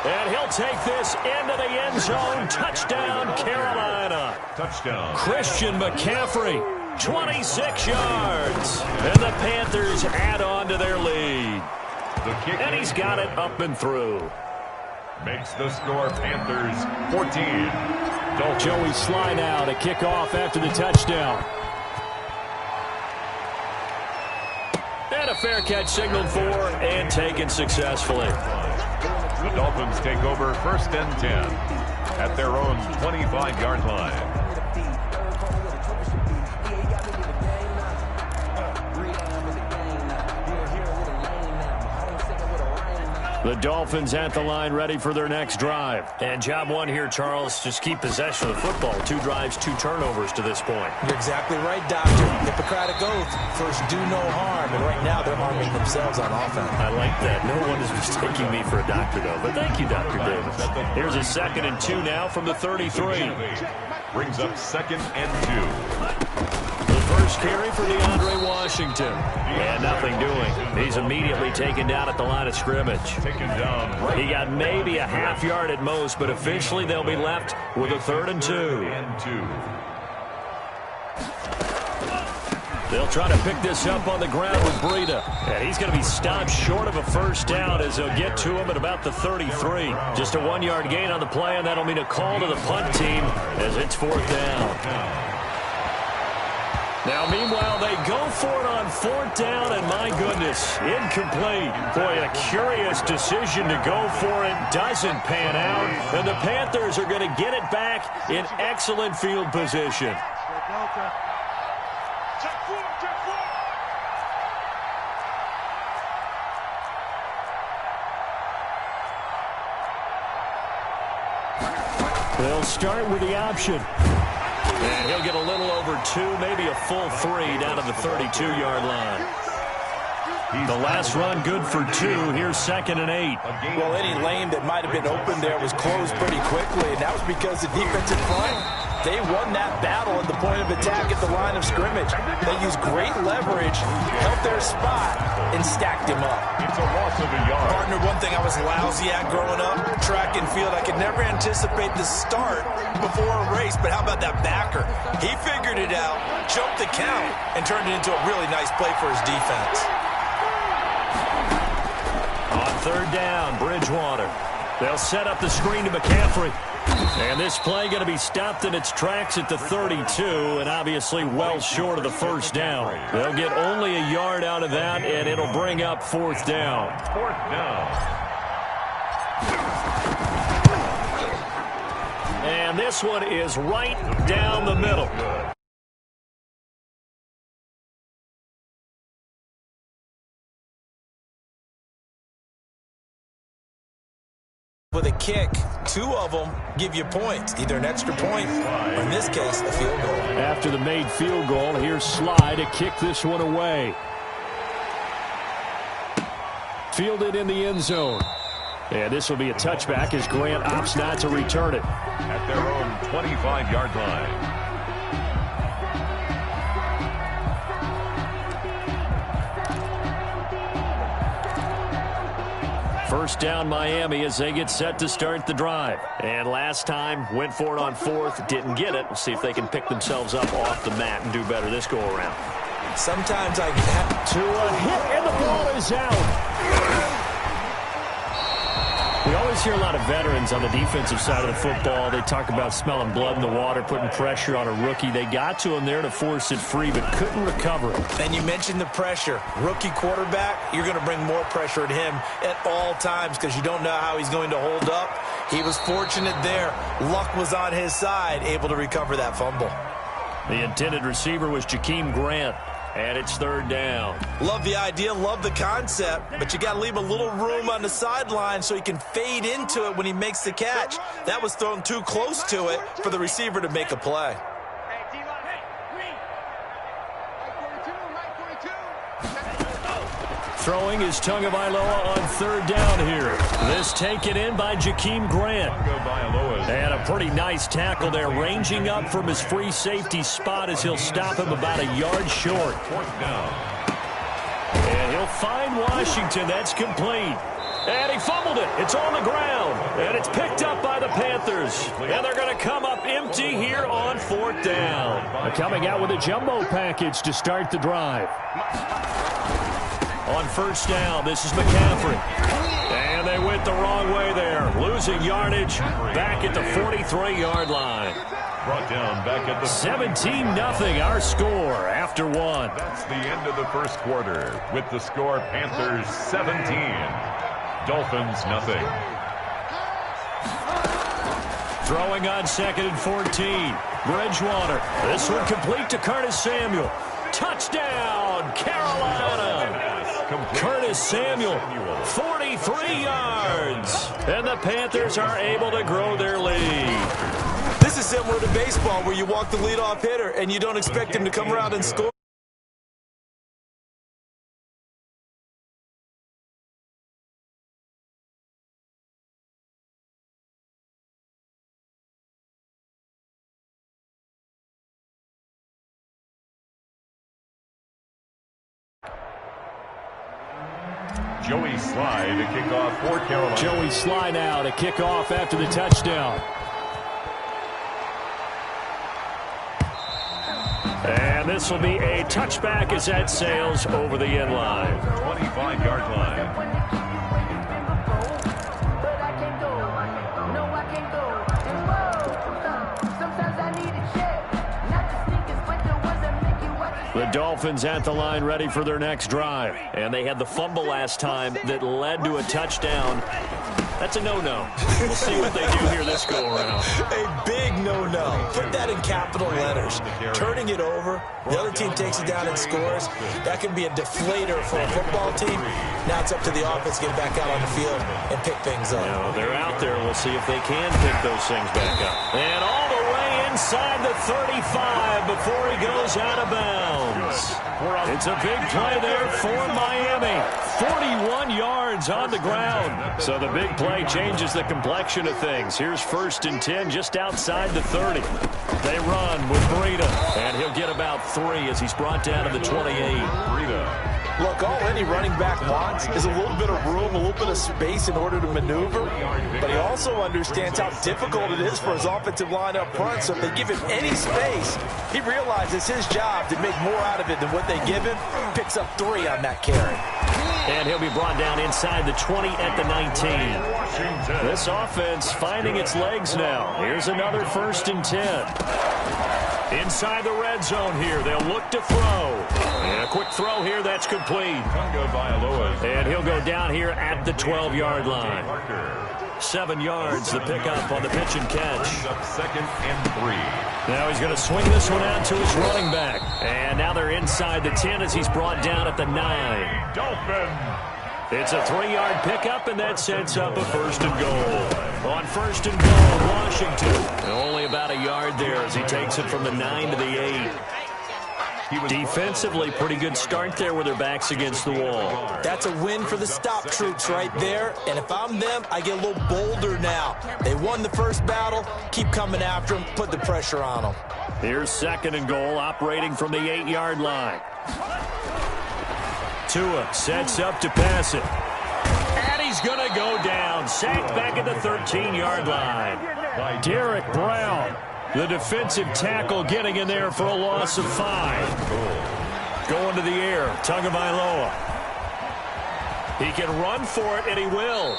And he'll take this into the end zone. Touchdown, Carolina.
Touchdown.
Christian McCaffrey, 26 yards. And the Panthers add on to their lead. And he's got it up and through.
Makes the score Panthers 14.
Joey Slye now to kick off after the touchdown. And a fair catch signaled for and taken successfully.
The Dolphins take over 1st and 10 at their own 25-yard line.
The Dolphins at the line ready for their next drive. And job one here, Charles, just keep possession of the football. 2 drives, 2 turnovers to this point.
You're exactly right, Doctor. Hippocratic oath. First, do no harm. And right now, they're harming themselves on offense.
I like that. No one is mistaking me for a doctor, though. But thank you, Dr. Davis. Here's a 2nd and 2 now from the 33.
Brings up 2nd and 2.
First carry for DeAndre Washington. And nothing doing. He's immediately taken down at the line of scrimmage.
Taken down.
He got maybe a half yard at most, but officially they'll be left with a 3rd and 2. They'll try to pick this up on the ground with Breida. And he's going to be stopped short of a first down as they'll get to him at about the 33. Just a 1-yard gain on the play, and that'll mean a call to the punt team as it's 4th down. Now, meanwhile, they go for it on 4th down, and my goodness, incomplete. Boy, a curious decision to go for it. Doesn't pan out, and the Panthers are going to get it back in excellent field position. They'll start with the option. And he'll get a little over 2, maybe a full 3 down to the 32-yard line. The last run good for 2. Here's 2nd and 8.
Well, any lane that might have been open there was closed pretty quickly, and that was because the defensive front, they won that battle at the point of attack at the line of scrimmage. They used great leverage, held their spot, and stacked him up.
It's a loss of a yard.
Partner, one thing I was lousy at growing up, track and field, I could never anticipate the start before a race, but how about that backer? He figured it out, jumped the count, and turned it into a really nice play for his defense.
On 3rd down, Bridgewater. They'll set up the screen to McCaffrey. And this play going to be stopped in its tracks at the 32, and obviously well short of the first down. They'll get only a yard out of that, and it'll bring up 4th down.
4th down.
And this one is right down the middle.
With a kick, 2 of them give you points, either an extra point or, in this case, a field goal.
After the made field goal, here's Slye to kick this one away. Fielded in the end zone. And this will be a touchback as Grant opts not to return it.
At their own 25-yard line.
First down, Miami, as they get set to start the drive. And last time, went for it on 4th, didn't get it. We'll see if they can pick themselves up off the mat and do better this go-around.
Sometimes I get
to a hit, and the ball is out. We always hear a lot of veterans on the defensive side of the football. They talk about smelling blood in the water, putting pressure on a rookie. They got to him there to force it free, but couldn't recover it.
And you mentioned the pressure. Rookie quarterback, you're going to bring more pressure at him at all times because you don't know how he's going to hold up. He was fortunate there. Luck was on his side, able to recover that fumble.
The intended receiver was Jakeem Grant. And it's 3rd down.
Love the idea, love the concept, but you got to leave a little room on the sideline so he can fade into it when he makes the catch. That was thrown too close to it for the receiver to make a play.
Throwing is Tagovailoa on third down here. This taken in by Jakeem Grant. And a pretty nice tackle there, ranging up from his free safety spot as he'll stop him about a yard short. And he'll find Washington. That's complete. And he fumbled it. It's on the ground. And it's picked up by the Panthers. And they're going to come up empty here on fourth down. Coming out with a jumbo package to start the drive. On first down, this is McCaffrey. And they went the wrong way there. Losing yardage back at the 43-yard line.
Brought down back at the
17-0 our score after one.
That's the end of the first quarter with the score Panthers 17, Dolphins nothing.
Throwing on 2nd and 14. Bridgewater. This one complete to Curtis Samuel. Touchdown, Carolina. Curtis Samuel, 43 yards. And the Panthers are able to grow their lead.
This is similar to baseball where you walk the leadoff hitter and you don't expect him to come around and score.
Joey Sly to kick off for Carolina.
Joey Sly now to kick off after the touchdown. And this will be a touchback as that sails over the end line.
25-yard line.
The Dolphins at the line ready for their next drive. And they had the fumble last time that led to a touchdown. That's a no-no. We'll see what they do here this go-around.
A big no-no. Put that in capital letters. Turning it over, the other team takes it down and scores. That can be a deflator for a football team. Now it's up to the offense to get back out on the field and pick things up.
They're out there. We'll see if they can pick those things back up. And all the way inside the 35 before he goes out of bounds. It's a big play there for Miami. 41 yards on the ground. So the big play changes the complexion of things. Here's 1st and 10 just outside the 30. They run with Breida, and he'll get about 3 as he's brought down to the 28.
Breida.
Look, all any running back wants is a little bit of room, a little bit of space in order to maneuver. But he also understands how difficult it is for his offensive line up front. So if they give him any space, he realizes his job to make more out of it than what they give him. Picks up 3 on that carry.
And he'll be brought down inside the 20 at the 19. This offense finding its legs now. Here's another 1st and 10. Inside the red zone here. They'll look to throw. And a quick throw here. That's complete. And he'll go down here at the 12-yard line. 7 yards, the pickup on the pitch and catch.
2nd and 3.
Now he's going to swing this one out to his running back. And now they're inside the 10 as he's brought down at the 9.
Dolphins.
It's a 3-yard pickup, and that sets up a 1st and goal. On 1st and goal, Washington. Only about a yard there as he takes it from the 9 to the 8. Defensively, pretty good start there with their backs against the wall.
That's a win for the stop troops right there. And if I'm them, I get a little bolder now. They won the first battle. Keep coming after them. Put the pressure on them.
Here's 2nd and goal, operating from the 8-yard line. Tua sets up to pass it. And he's going to go down. Sacked back at the 13-yard line. Derek Brown, the defensive tackle, getting in there for a loss of 5. Going to the air, Tagovailoa. He can run for it, and he will.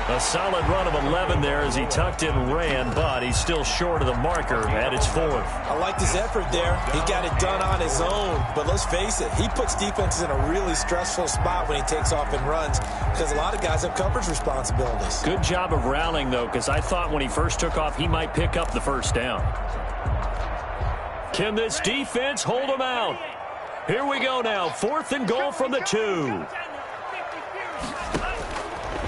A solid run of 11 there as he tucked in and ran, but he's still short of the marker at its 4th.
I liked his effort there. He got it done on his own, but let's face it, he puts defenses in a really stressful spot when he takes off and runs because a lot of guys have coverage responsibilities.
Good job of rounding, though, because I thought when he first took off, he might pick up the 1st down. Can this defense hold him out? Here we go now, 4th and goal from the 2.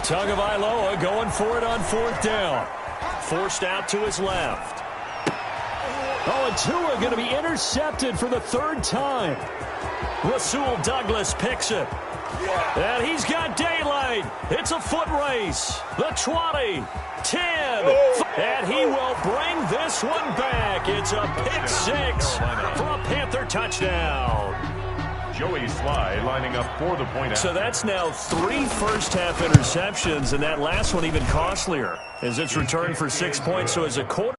Tagovailoa going for it on 4th down. Forced out to his left. Oh, and Tua going to be intercepted for the 3rd time. Rasul Douglas picks it. And he's got daylight. It's a foot race. The 20, 10, and he will bring this one back. It's a pick six for a Panther touchdown.
Joey Slye lining up for the point.
So that's now 3 first-half interceptions, and that last one even costlier as it's returned for 6 points. So as a quarter.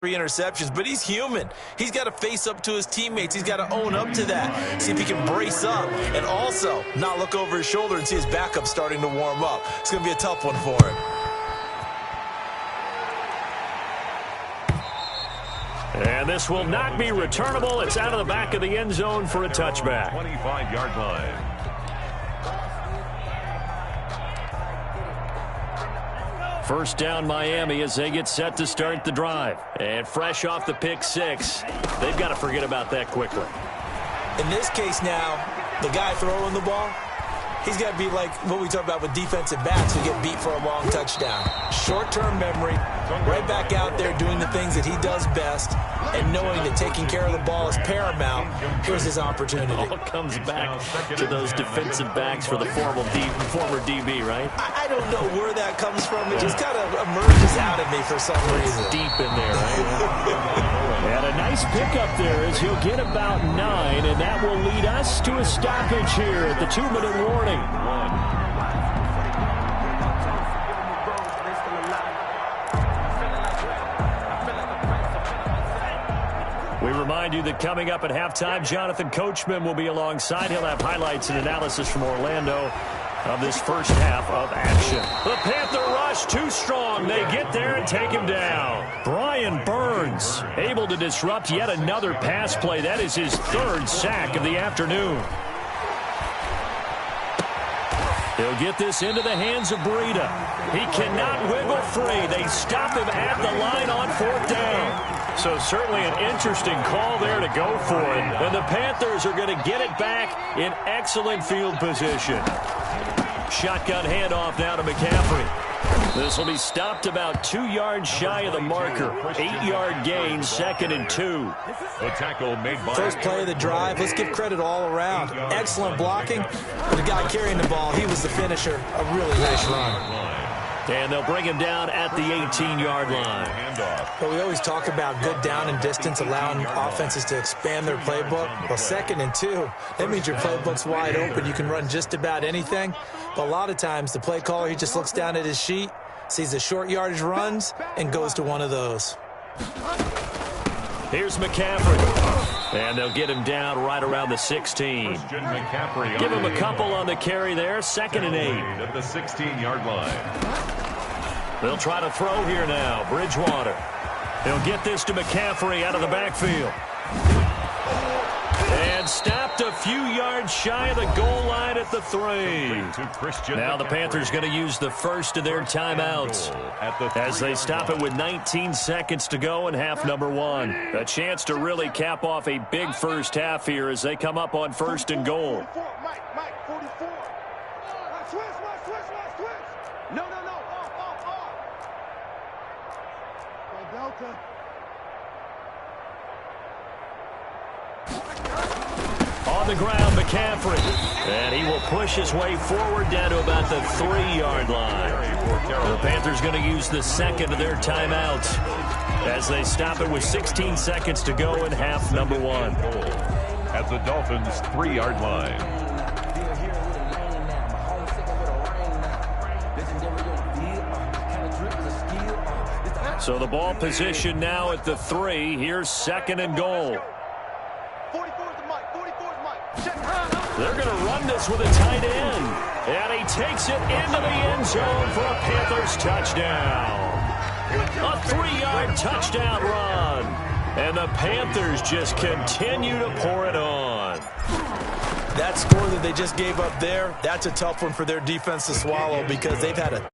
Interceptions, but he's human. He's got to face up to his teammates. He's got to own up to that. See if he can brace up and also not look over his shoulder and see his backup starting to warm up. It's going to be a tough one for him.
And this will not be returnable. It's out of the back of the end zone for a touchback.
25-yard line.
First down Miami as they get set to start the drive. And fresh off the pick six, they've got to forget about that quickly.
In this case now, the guy throwing the ball, he's got to be like what we talk about with defensive backs who get beat for a long touchdown. Short-term memory, right back out there doing the things that he does best, and knowing that taking care of the ball is paramount. Here's his opportunity.
All comes back to those defensive backs for the former DB, right?
I don't know where that comes from. It just kind of emerges out of me for some reason.
Deep in there, right? And a nice pickup there as he'll get about 9, and that will lead us to a stoppage here at the 2-minute warning. We remind you that coming up at halftime, Jonathan Coachman will be alongside. He'll have highlights and analysis from Orlando of this first half of action. The Panther rush too strong. They get there and take him down. Brian Burns able to disrupt yet another pass play. That is his 3rd sack of the afternoon. He'll get this into the hands of Breida. He cannot wiggle free. They stop him at the line on 4th down. So certainly an interesting call there to go for it. And the Panthers are going to get it back in excellent field position. Shotgun handoff now to McCaffrey. This will be stopped about 2 yards shy of the marker. 8-yard gain, 2nd and 2.
The tackle made by
first play of the drive. Let's give credit all around. Excellent blocking. But the guy carrying the ball, he was the finisher. A really nice run.
And they'll bring him down at the 18-yard line.
But we always talk about good down and distance, allowing offenses to expand their playbook. Well, 2nd and 2, that means your playbook's wide open. You can run just about anything. But a lot of times, the play caller, he just looks down at his sheet, sees the short yardage runs, and goes to one of those.
Here's McCaffrey. And they'll get him down right around the 16. Give him a couple on the carry there. 2nd and 8.
At the 16-yard line.
They'll try to throw here now. Bridgewater. He'll get this to McCaffrey out of the backfield. And stopped a few yards shy of the goal line at the 3. Now the Panthers going to use the first of their timeouts as they stop it with 19 seconds to go in half number 1. A chance to really cap off a big first half here as they come up on 1st and goal.
Mike, 44. Switch. No. Delta.
On the ground, McCaffrey. And he will push his way forward down to about the 3-yard line. The Panthers going to use the 2nd of their timeouts as they stop it with 16 seconds to go in half number 1.
At the Dolphins' 3-yard line.
So the ball position now at the 3. Here's 2nd and goal. They're going to run this with a tight end. And he takes it into the end zone for a Panthers touchdown. A 3-yard touchdown run. And the Panthers just continue to pour it on.
That score that they just gave up there, that's a tough one for their defense to swallow because they've had a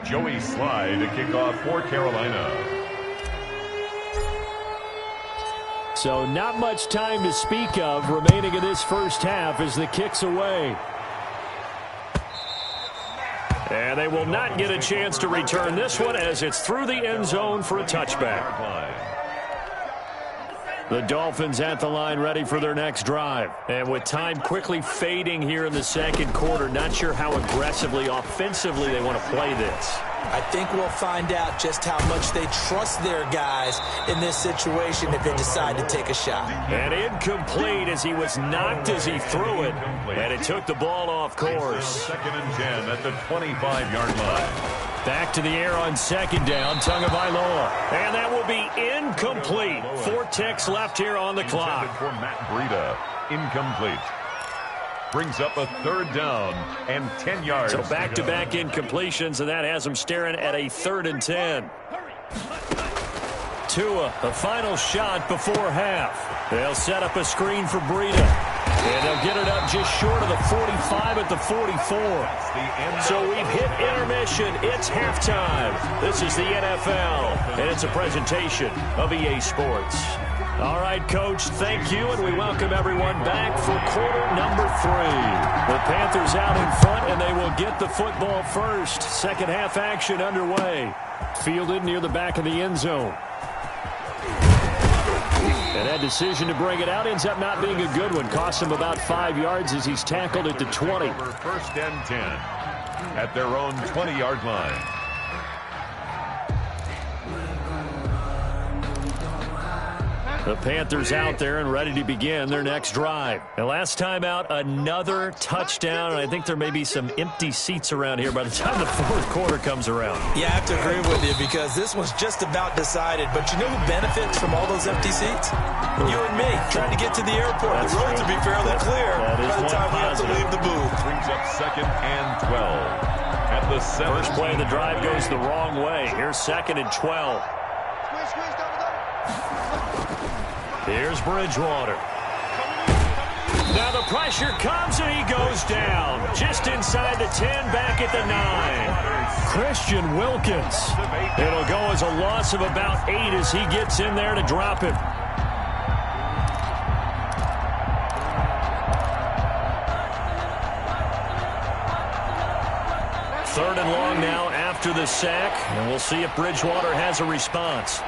Joey Slye to kick off for Carolina.
So not much time to speak of remaining in this first half as the kick's away. And they will not get a chance to return this one as it's through the end zone for a touchback. The Dolphins at the line ready for their next drive. And with time quickly fading here in the second quarter, not sure how aggressively, offensively they want to play this.
I think we'll find out just how much they trust their guys in this situation if they decide to take a shot.
And incomplete as he was knocked as he threw it. And it took the ball off course.
2nd and 10 at the 25-yard line.
Back to the air on second down, Tagovailoa. And that will be incomplete. 4 ticks left here on the clock.
For Matt Breida, incomplete. Brings up a 3rd down and 10 yards.
So back-to-back incompletions, and that has them staring at a 3rd and 10. Tua, the final shot before half. They'll set up a screen for Breida. And they'll get it up just short of the 45 at the 44. So we've hit intermission. It's halftime. This is the NFL, and it's a presentation of EA Sports. All right, Coach, thank you, and we welcome everyone back for quarter number 3. The Panthers out in front, and they will get the football first. Second half action underway. Fielded near the back of the end zone. And that decision to bring it out ends up not being a good one. Costs him about 5 yards as he's tackled at the 20.
1st and 10 at their own 20-yard line.
The Panthers out there and ready to begin their next drive. And last time out, another touchdown. And I think there may be some empty seats around here by the time the 4th quarter comes around.
Yeah, I have to agree with you because this one's just about decided. But you know who benefits from all those empty seats? You and me, trying to get to the airport.
That's
the roads will be fairly clear by the time we have to leave the booth.
Brings up 2nd and 12 at the 7.
First play of the drive goes the wrong way. Here's 2nd and 12. Here's Bridgewater. Now the pressure comes and he goes down. Just inside the 10, back at the 9. Christian Wilkins. It'll go as a loss of about 8 as he gets in there to drop him. Third and long now after the sack, and we'll see if Bridgewater has a response.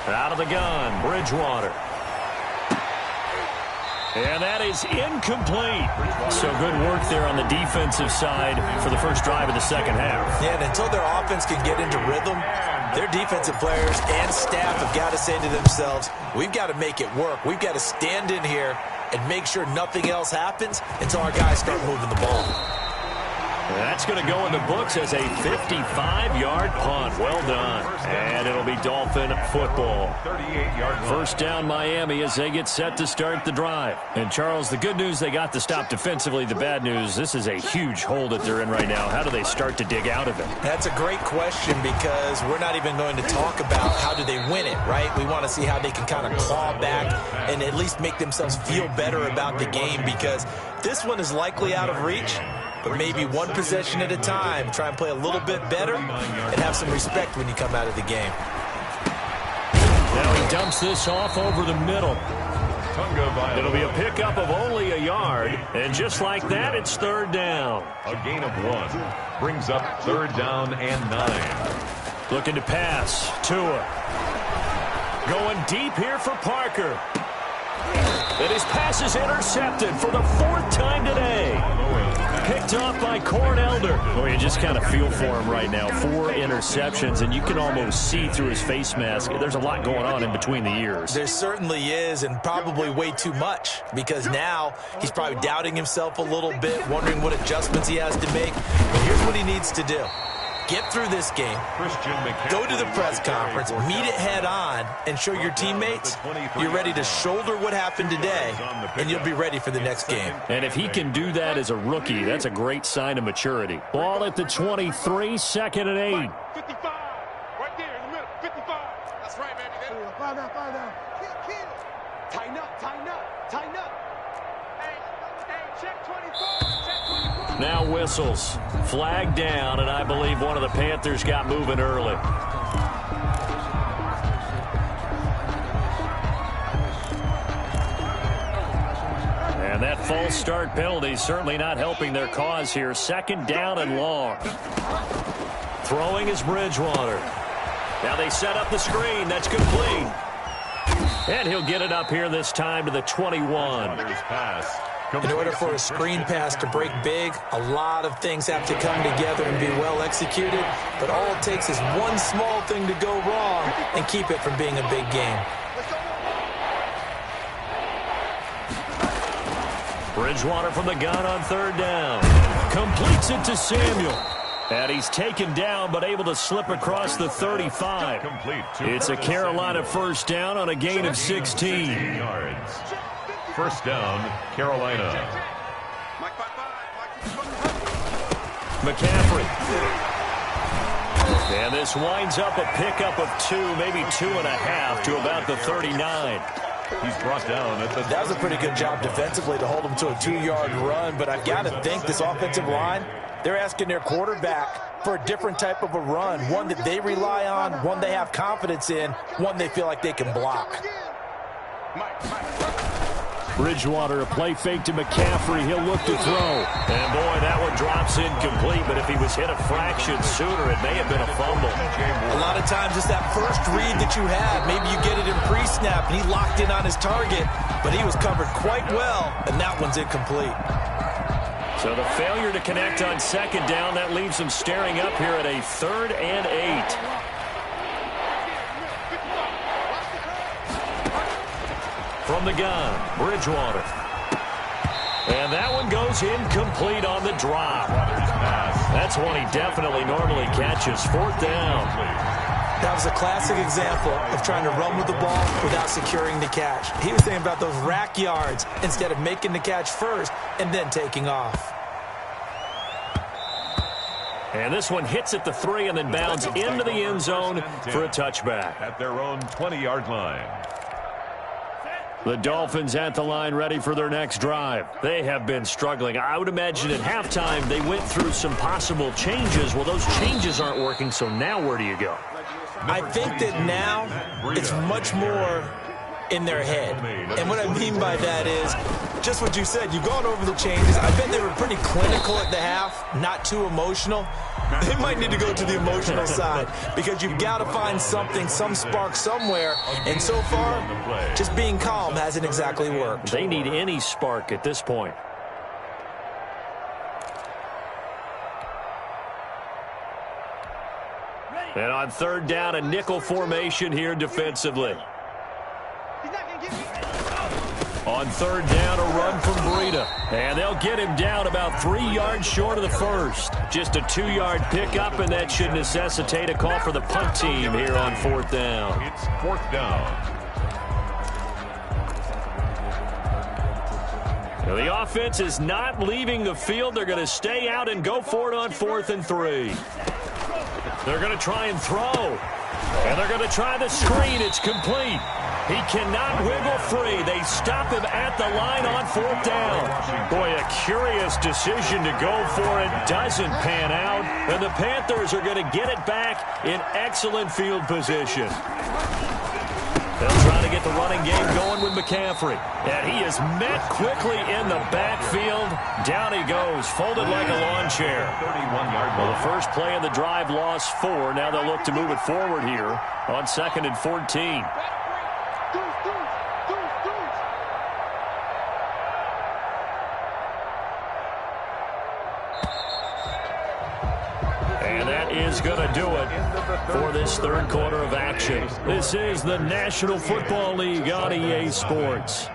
Out of the gun, Bridgewater. And that is incomplete. So good work there on the defensive side for the first drive of the second half.
Yeah, and until their offense can get into rhythm, their defensive players and staff have got to say to themselves, we've got to make it work. We've got to stand in here and make sure nothing else happens until our guys start moving the ball.
And that's going to go in the books as a 55-yard punt. Well done. And it'll be Dolphin football.
38-yard
First down Miami as they get set to start the drive. And, Charles, the good news, they got the stop defensively. The bad news, this is a huge hole that they're in right now. How do they start to dig out of it?
That's a great question because we're not even going to talk about how do they win it, right? We want to see how they can kind of claw back and at least make themselves feel better about the game because this one is likely out of reach. But maybe one possession at a time. Try and play a little bit better and have some respect when you come out of the game.
Now he dumps this off over the middle. It'll be a pickup of only a yard. And just like that, it's 3rd down.
A gain of 1. Brings up 3rd down and 9.
Looking to pass. Tua. Going deep here for Parker. And his pass is intercepted for the 4th time today. Picked off by Corn Elder. Well, you just kind of feel for him right now. 4 interceptions, and you can almost see through his face mask. There's a lot going on in between the ears.
There certainly is, and probably way too much, because now he's probably doubting himself a little bit, wondering what adjustments he has to make. But here's what he needs to do. Get through this game, go to the press conference, meet it head on, and show your teammates you're ready to shoulder what happened today, and you'll be ready for the next game.
And if he can do that as a rookie, that's a great sign of maturity. Ball at the 23, 2nd and 8.
55, right there in the middle, 55. That's right, baby. Five down. Kill. Tighten up. Hey, check 24, check 24.
now whistles. Flag down, and I believe one of the Panthers got moving early. And that false start penalty certainly not helping their cause here. 2nd down and long. Throwing is Bridgewater. Now they set up the screen. That's complete. And he'll get it up here this time to the 21.
In order for a screen pass to break big, a lot of things have to come together and be well executed. But all it takes is one small thing to go wrong and keep it from being a big game.
Bridgewater from the gun on 3rd down. Completes it to Samuel. And he's taken down but able to slip across the 35. It's a Carolina 1st down on a gain of 16
yards. 1st down, Carolina.
McCaffrey. And this winds up a pickup of 2, maybe 2.5 to about the 39.
He's brought down at the...
That was a pretty good job defensively to hold him to a 2-yard run, but I've got to think this offensive line, they're asking their quarterback for a different type of a run, one that they rely on, one they have confidence in, one they feel like they can block.
Bridgewater, a play fake to McCaffrey. He'll look to throw. And, boy, that one drops incomplete, but if he was hit a fraction sooner, it may have been a fumble.
A lot of times it's that first read that you have. Maybe you get it in pre-snap, and he locked in on his target, but he was covered quite well, and that one's incomplete.
So the failure to connect on 2nd down, that leaves them staring up here at a 3rd and 8. From the gun, Bridgewater. And that one goes incomplete on the drop. That's one he definitely normally catches. 4th down.
That was a classic example of trying to run with the ball without securing the catch. He was thinking about those rack yards instead of making the catch first and then taking off.
And this one hits at the 3 and then bounds into the end zone for a touchback.
At their own 20-yard line.
The Dolphins at the line ready for their next drive. They have been struggling. I would imagine at halftime they went through some possible changes. Well, those changes aren't working, so now where do you go?
I think that now it's much more in their head. And what I mean by that is just what you said. You've gone over the changes. I bet they were pretty clinical at the half, not too emotional. They might need to go to the emotional side because you've got to find something, some spark somewhere. And so far, just being calm hasn't exactly worked.
They need any spark at this point. And on 3rd down, a nickel formation here defensively. On 3rd down, a run from Breida. And they'll get him down about 3 yards short of the first. Just a 2-yard pickup, and that should necessitate a call for the punt team here on 4th down.
It's 4th down.
Now, the offense is not leaving the field. They're going to stay out and go for it on 4th and 3. They're going to try and throw. And they're going to try the screen. It's complete. He cannot wiggle free. They stop him at the line on 4th down. Boy, a curious decision to go for it. Doesn't pan out. And the Panthers are going to get it back in excellent field position. They'll try to get the running game going with McCaffrey. And he is met quickly in the backfield. Down he goes, folded like a lawn chair.
31-yard
Well, the first play of the drive lost 4. Now they'll look to move it forward here on 2nd and 14. And that is going to do it for this 3rd quarter of action. This is the National Football League on EA Sports.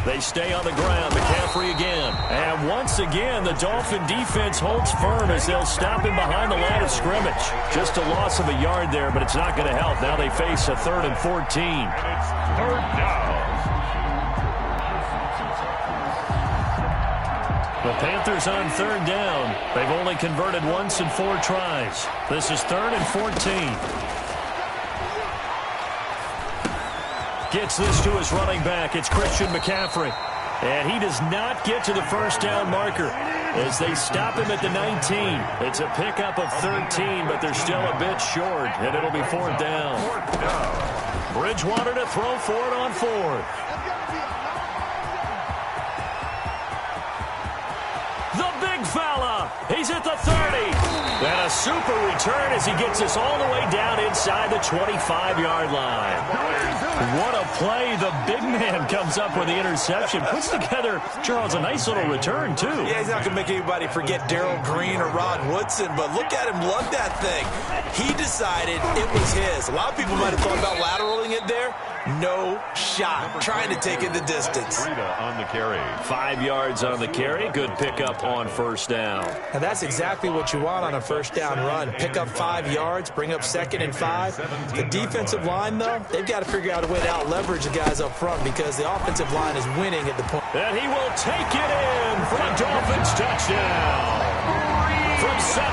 They stay on the ground. McCaffrey again. And once again, the Dolphin defense holds firm as they'll stop him behind the line of scrimmage. Just a loss of a yard there, but it's not going to help. Now they face a 3rd and 14.
And it's 3rd down.
The Panthers on 3rd down. They've only converted once in 4 tries. This is 3rd and 14. Gets this to his running back. It's Christian McCaffrey. And he does not get to the first down marker as they stop him at the 19. It's a pickup of 13, but they're still a bit short, and it'll be fourth down. Bridgewater to throw for it on fourth. The big fella. He's at the 30. And a super return as he gets us all the way down inside the 25-yard line. What a play. The big man comes up with the interception. Puts together, Charles, a nice little return, too.
Yeah, he's not going to make anybody forget Darrell Green or Rod Woodson, but look at him lug that thing. He decided it was his. A lot of people might have thought about lateraling it there. No shot. Trying to take it the distance.
On the carry.
5 yards on the carry. Good pickup on first down.
And that's exactly what you want on a first down run. Pick up 5 yards, bring up 2nd and 5. The defensive line, though, they've got to figure out a way to out-leverage the guys up front because the offensive line is winning at the point.
And he will take it in for a Dolphins touchdown. From 17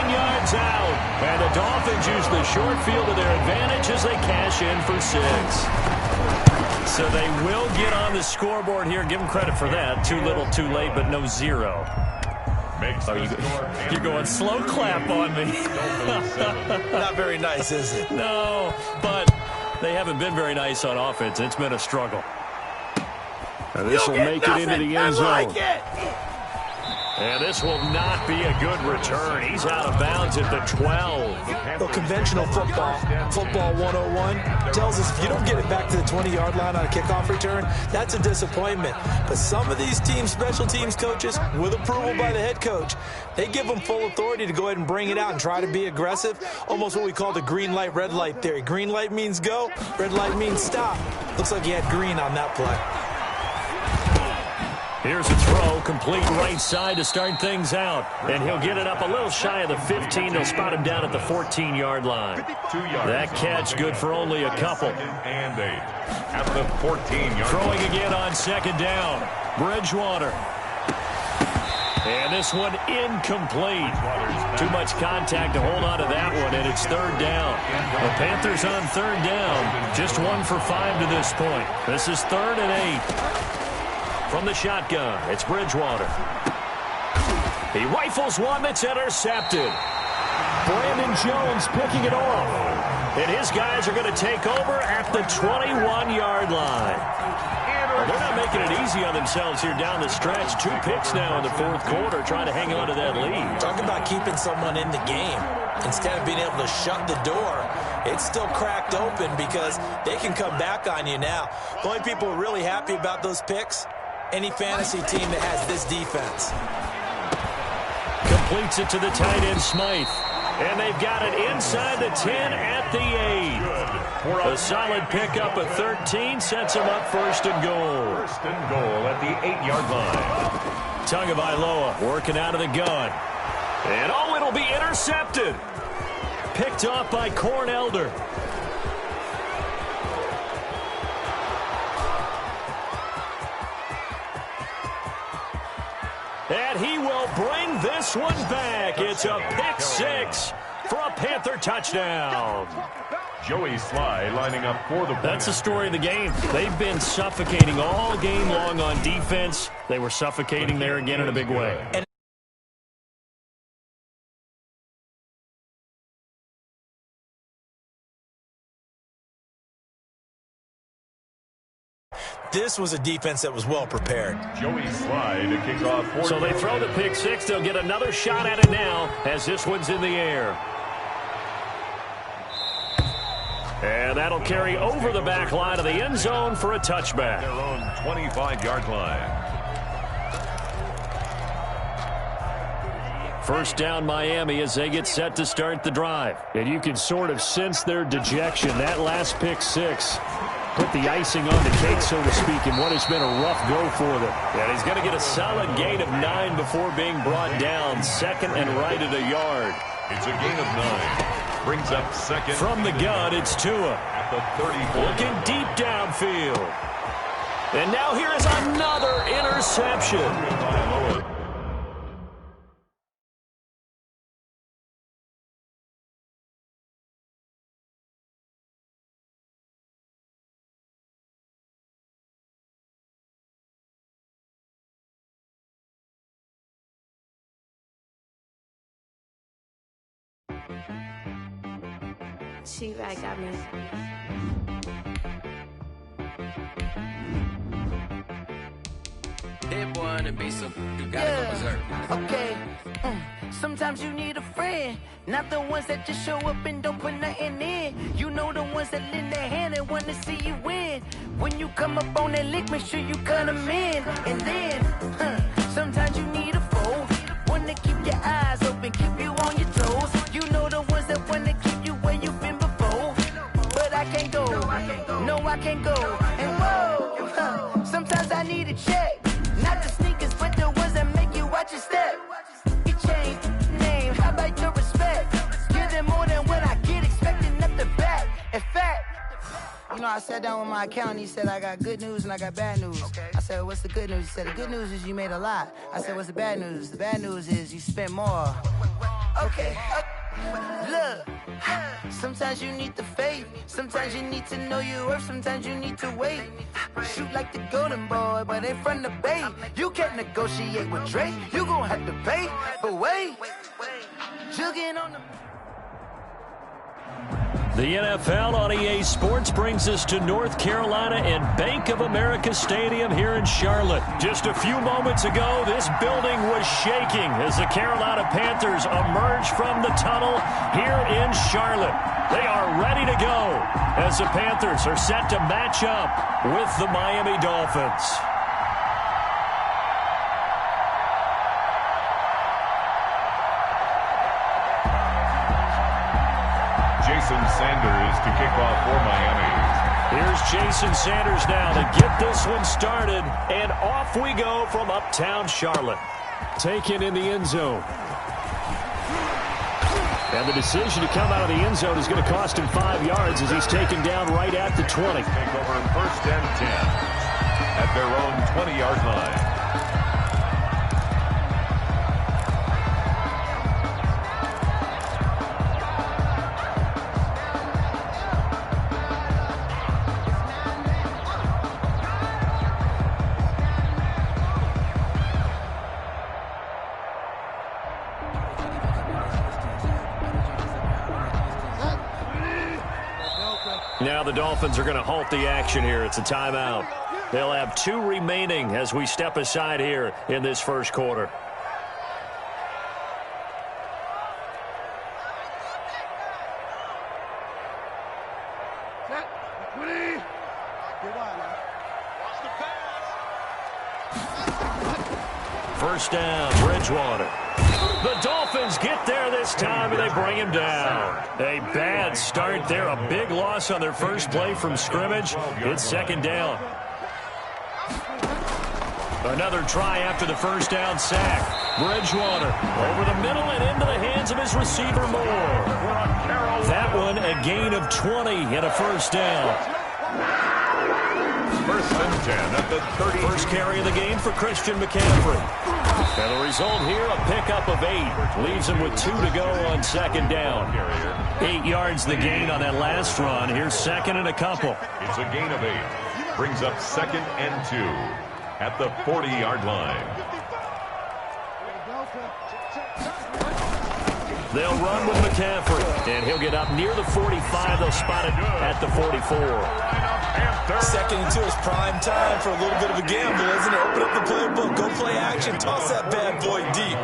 yards out. And the Dolphins use the short field to their advantage as they cash in for 6. So they will get on the scoreboard here. Give them credit for that. Too little, too late, but no 0. You're going slow clap on me.
Not very nice, is it?
No, but they haven't been very nice on offense. It's been a struggle. And this will make it into the end zone. And this will not be a good return. He's out of bounds at the 12.
Well, conventional football 101, tells us if you don't get it back to the 20-yard line on a kickoff return, that's a disappointment. But some of these teams, special teams coaches, with approval by the head coach, they give them full authority to go ahead and bring it out and try to be aggressive. Almost what we call the green light, red light theory. Green light means go, red light means stop. Looks like he had green on that play.
Here's a throw, complete right side to start things out. And he'll get it up a little shy of the 15. They'll spot him down at the 14-yard line. That catch good for only a couple.
And 8 at the 14-yard
Throwing again on second down. Bridgewater. And this one incomplete. Too much contact to hold on to that one, and it's third down. The Panthers on third down. Just 1 for 5 to this point. This is 3rd and 8. From the shotgun, it's Bridgewater. He rifles one that's intercepted. Brandon Jones picking it off. And his guys are going to take over at the 21-yard line. They're not making it easy on themselves here down the stretch. 2 picks now in the 4th quarter, trying to hang on to that lead.
Talk about keeping someone in the game. Instead of being able to shut the door, it's still cracked open because they can come back on you now. The only people who are really happy about those picks, any fantasy team that has this defense.
Completes it to the tight end, Smythe. And they've got it inside the 10 at the 8. A solid pickup of 13 sets them up 1st and goal.
1st and goal at the 8-yard line.
Tagovailoa working out of the gun. And oh, it'll be intercepted. Picked off by Corn Elder. And he will bring this one back. It's a pick 6 for a Panther touchdown.
Joey Sly lining up for the...
That's the story of the game. They've been suffocating all game long on defense. They were suffocating there again in a big way.
This was a defense that was well prepared.
Joey Sly to kick off.
So they throw the pick 6. They'll get another shot at it now as this one's in the air. And that'll carry over the back line of the end zone for a touchback.
Their own 25-yard line.
First down Miami as they get set to start the drive. And you can sort of sense their dejection. That last pick 6 put the icing on the cake, so to speak, in what has been a rough go for them. And he's going to get a solid gain of 9 before being brought down. 2nd and right at a yard.
It's a gain of 9. Brings up 2nd.
From the gun, it's Tua.
At the 34.
Looking deep downfield. And now here is another interception.
T-Rag got me.
Hit boy on the beat, so you gotta go berserk.
Okay. Sometimes you need a friend, not the ones that just show up and don't put nothing in. You know the ones that lend their hand and want to see you win. When you come up on that lick, make sure you cut them in. And then, sometimes you need a foe, one to keep your eyes open, keep you on your toes. You know the ones that want to keep you where you've been before. But I can't go, no I can't go. And whoa, sometimes I need a check. Not the sneakers, but the ones that make you watch your step. You change name, how about your respect? Give them more than what I get, expecting up the back. In fact, you know, I sat down with my accountant, he said, I got good news and I got bad news. I said, what's the good news? He said, the good news is you made a lot. I said, what's the bad news? The bad news is you spent more. Okay. Look, sometimes you need the faith, sometimes you need to know your worth, sometimes you need to wait. Shoot like the golden boy, but ain't from the bay. You can't negotiate with Drake, you gon' have to pay. But wait, jugging on the...
The NFL on EA Sports brings us to North Carolina and Bank of America Stadium here in Charlotte. Just a few moments ago, this building was shaking as the Carolina Panthers emerge from the tunnel here in Charlotte. They are ready to go as the Panthers are set to match up with the Miami Dolphins.
Jason Sanders to kick off for Miami.
Here's Jason Sanders now to get this one started, and off we go from uptown Charlotte. Taken in the end zone. And the decision to come out of the end zone is going to cost him 5 yards as he's taken down right at the 20.
Take over first and 10 at their own 20-yard line.
Now the Dolphins are going to halt the action here. It's a timeout. They'll have 2 remaining as we step aside here in this first quarter. First down, Bridgewater. The Dolphins get there this time, and they bring him down. A bad start there, a big loss on their first play from scrimmage. It's second down. Another try after the first down sack. Bridgewater over the middle and into the hands of his receiver Moore. That one a gain of 20 and a first down.
First and 10 at the 30.
First carry of the game for Christian McCaffrey. And the result here, a pickup of 8. Leaves him with 2 to go on second down. 8 yards the gain on that last run. Here's second and a couple.
It's a gain of 8. Brings up second and 2 at the 40-yard line.
They'll run with McCaffrey, and he'll get up near the 45. They'll spot it at the 44.
Second and 2 is prime time for a little bit of a gamble, isn't it? Open up the playbook, go play action, toss that bad boy deep.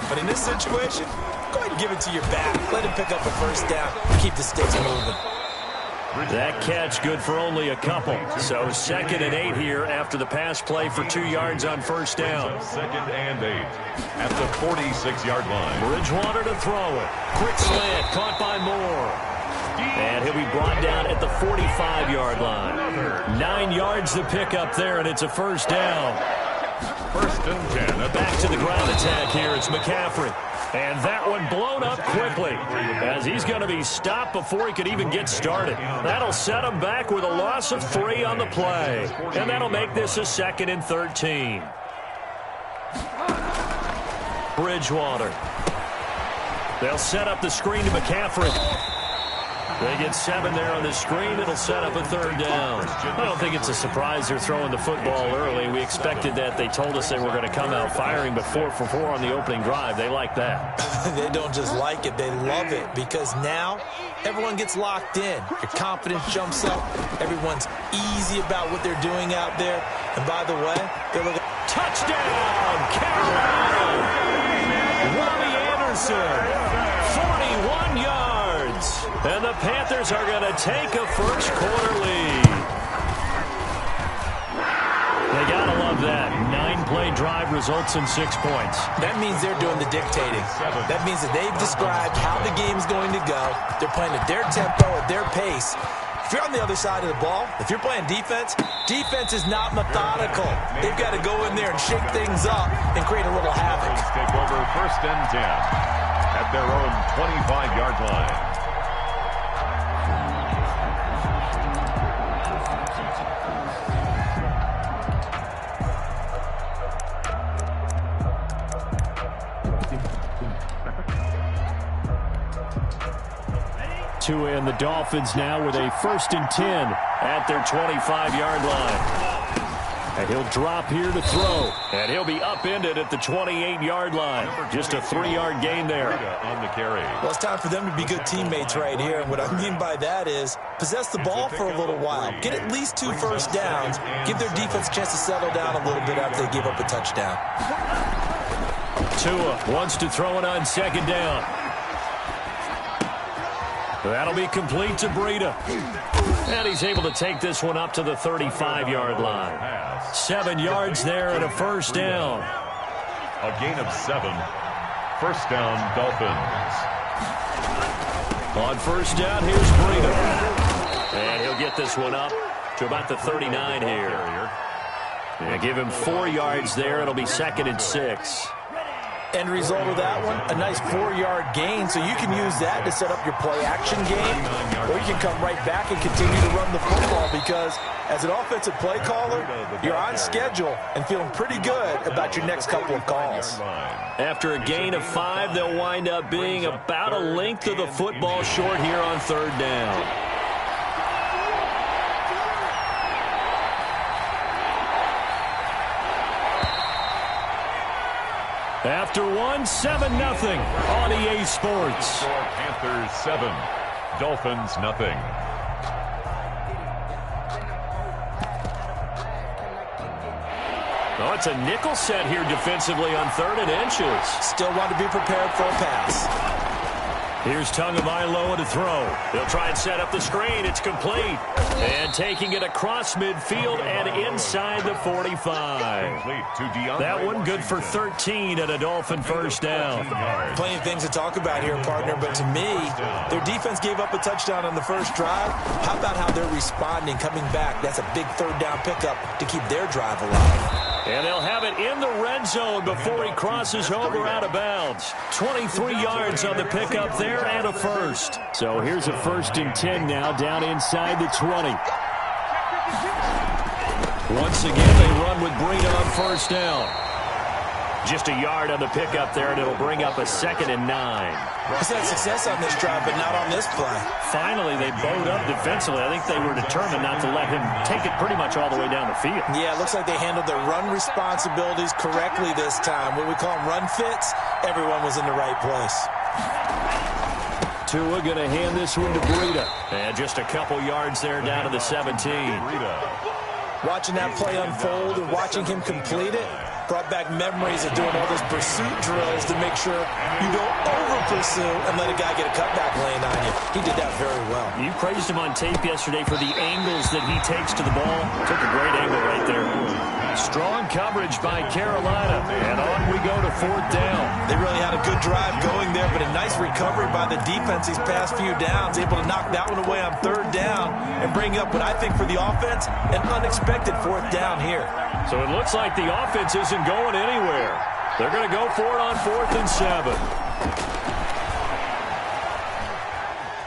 But in this situation, go ahead and give it to your back. Let him pick up a first down. Keep the sticks moving.
That catch good for only a couple. So second and 8 here after the pass play for 2 yards on first down.
Second and 8 at the 46-yard line.
Bridgewater to throw it. Quick slant, caught by Moore. And he'll be brought down at the 45-yard line. 9 yards to pick up there, and it's a first down.
First and 10.
Back to the ground attack here. It's McCaffrey. And that one blown up quickly as he's going to be stopped before he could even get started. That'll set him back with a loss of 3 on the play. And that'll make this a second and 13. Bridgewater. They'll set up the screen to McCaffrey. They get 7 there on the screen. It'll set up a 3rd down. I don't think it's a surprise they're throwing the football early. We expected that. They told us they were going to come out firing, but 4 for 4 on the opening drive. They like that.
They don't just like it. They love it because now everyone gets locked in. Your confidence jumps up. Everyone's easy about what they're doing out there. And by the way, they're looking.
Touchdown, Carolina! Robbie Anderson, 41 yards. And the Panthers are going to take a first quarter lead. They got to love that. 9-play drive results in 6 points.
That means they're doing the dictating. That means that they've described how the game's going to go. They're playing at their tempo, at their pace. If you're on the other side of the ball, if you're playing defense, defense is not methodical. They've got to go in there and shake things up and create a little havoc.
Take over 1st and 10 at their own 25-yard line.
And the Dolphins now with a 1st and 10 at their 25-yard line. And he'll drop here to throw. And he'll be upended at the 28-yard line. Just a 3-yard gain there.
On the carry.
Well, it's time for them to be good teammates right here. And what I mean by that is possess the ball for a little while. Get at least 2 first downs. Give their defense a chance to settle down a little bit after they give up a touchdown.
Tua wants to throw it on 2nd down. That'll be complete to Breida. And he's able to take this one up to the 35-yard line. 7 yards there and a first down.
A gain of 7. First down, Dolphins.
On first down, here's Breida. And he'll get this one up to about the 39 here. And give him 4 yards there. It'll be 2nd and 6.
End result of that one, a nice 4-yard gain, so you can use that to set up your play-action game, or you can come right back and continue to run the football because as an offensive play caller, you're on schedule and feeling pretty good about your next couple of calls.
After a gain of 5, they'll wind up being about a length of the football short here on 3rd down. After 1, 7-0 on EA Sports.
Panthers 7, Dolphins nothing.
Oh, it's a nickel set here defensively on 3rd and inches.
Still want to be prepared for a pass.
Here's Tagovailoa to throw. He'll try and set up the screen. It's complete. And taking it across midfield and inside the 45. That one good for 13 and a Dolphin first down.
Plenty of things to talk about here, partner, but to me, their defense gave up a touchdown on the first drive. How about how they're responding, coming back? That's a big 3rd down pickup to keep their drive alive.
And they'll have it in the red zone before he crosses over out of bounds. 23 yards on the pickup there and a first. So here's a 1st and 10 now down inside the 20. Once again, they run with Breida on first down. Just a yard on the pickup there, and it'll bring up a 2nd and 9.
He's had success on this drive, but not on this play.
Finally, they bowed up defensively. I think they were determined not to let him take it pretty much all the way down the field.
Yeah, it looks like they handled their run responsibilities correctly this time. What we call them run fits, everyone was in the right place.
Tua going to hand this one to Breida. And just a couple yards there down to the 17.
Watching that play unfold and watching him complete it brought back memories of doing all those pursuit drills to make sure you don't over-pursue and let a guy get a cutback lane on you. He did that very well.
You praised him on tape yesterday for the angles that he takes to the ball. Took a great angle right there. Strong coverage by Carolina. And on we go to 4th down.
They really had a good drive going there, but a nice recovery by the defense these past few downs. Able to knock that one away on 3rd down and bring up what I think for the offense, an unexpected 4th down here.
So it looks like the offense isn't going anywhere. They're going to go for it on 4th and 7.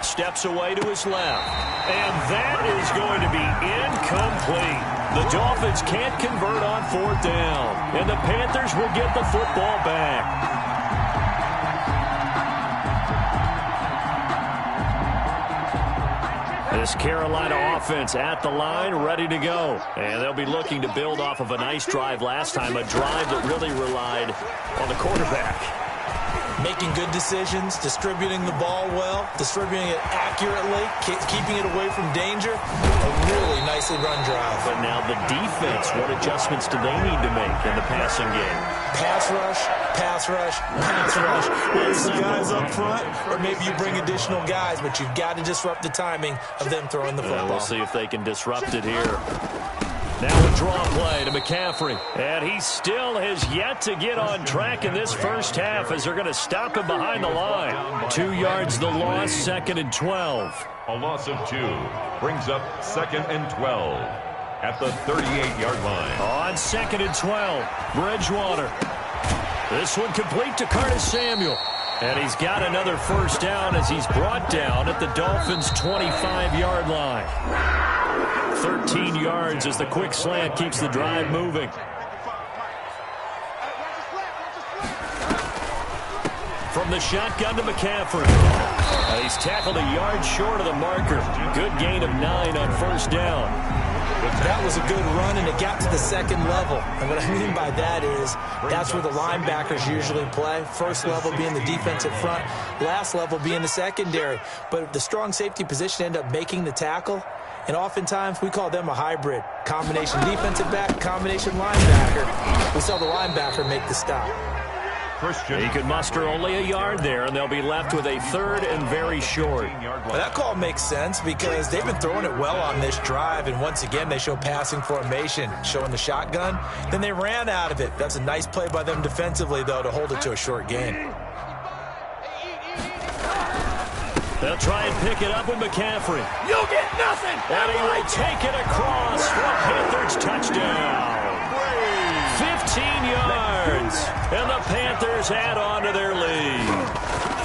Steps away to his left. And that is going to be incomplete. The Dolphins can't convert on 4th down. And the Panthers will get the football back. This Carolina offense at the line, ready to go. And they'll be looking to build off of a nice drive last time, a drive that really relied on the quarterback.
Making good decisions, distributing the ball well, distributing it accurately, keeping it away from danger. A really nicely run drive.
But now the defense, what adjustments do they need to make in the passing game?
Pass rush, pass rush, pass rush. Whether it's the guys up front, or maybe you bring additional guys, but you've got to disrupt the timing of them throwing the football.
We'll see if they can disrupt it here. Now a draw play to McCaffrey. And he still has yet to get on track in this first half as they're going to stop him behind the line. 2 yards the loss, 2nd and 12.
A loss of 2 brings up 2nd and 12 at the 38-yard line.
On 2nd and 12, Bridgewater. This one complete to Curtis Samuel. And he's got another first down as he's brought down at the Dolphins' 25-yard line. 13 yards as the quick slant keeps the drive moving. From the shotgun to McCaffrey. He's tackled a yard short of the marker. Good gain of 9 on first down.
That was a good run, and it got to the second level. And what I mean by that is that's where the linebackers usually play. First level being the defensive front, last level being the secondary. But the strong safety position ended up making the tackle. And oftentimes we call them a hybrid. Combination defensive back, combination linebacker. We saw the linebacker make the stop.
He could muster only a yard there, and they'll be left with a 3rd and very short.
Well, that call makes sense because they've been throwing it well on this drive, and once again they show passing formation, showing the shotgun. Then they ran out of it. That's a nice play by them defensively, though, to hold it to a short gain.
They'll try and pick it up with McCaffrey. You'll get nothing! And he will take it across for a Panthers touchdown. 15 yards, and the Panthers add on to their lead.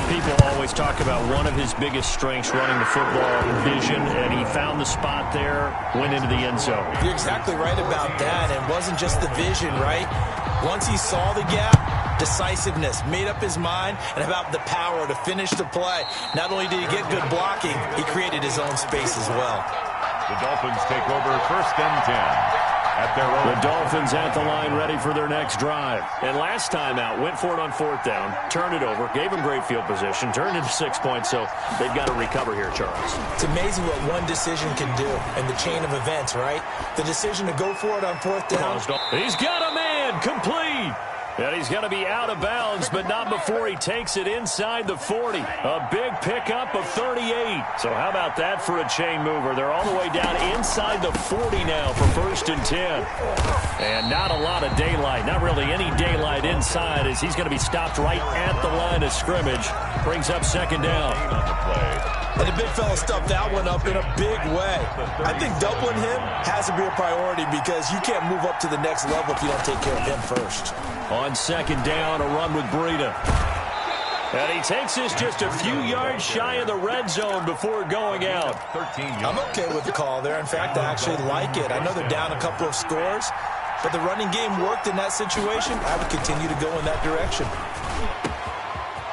People always talk about one of his biggest strengths running the football, vision, and he found the spot there, went into the end zone.
You're exactly right about that. It wasn't just the vision, right? Once he saw the gap, decisiveness, made up his mind, and about the power to finish the play. Not only did he get good blocking, he created his own space as well.
The Dolphins take over 1st and 10. At their own.
The Dolphins at the line ready for their next drive. And last time out, went for it on 4th down, turned it over, gave him great field position, turned into 6 points, so they've got to recover here, Charles.
It's amazing what one decision can do in the chain of events, right? The decision to go for it on 4th down.
He's got a man, complete. And he's going to be out of bounds, but not before he takes it inside the 40. A big pickup of 38. So how about that for a chain mover? They're all the way down inside the 40 now for 1st and 10. And not a lot of daylight, not really any daylight inside as he's going to be stopped right at the line of scrimmage. Brings up 2nd down.
And the big fella stuffed that one up in a big way. I think doubling him has to be a priority because you can't move up to the next level if you don't take care of him first.
On 2nd down, a run with Breida. And he takes this just a few yards shy of the red zone before going out.
I'm okay with the call there. In fact, I actually like it. I know they're down a couple of scores, but the running game worked in that situation. I would continue to go in that direction.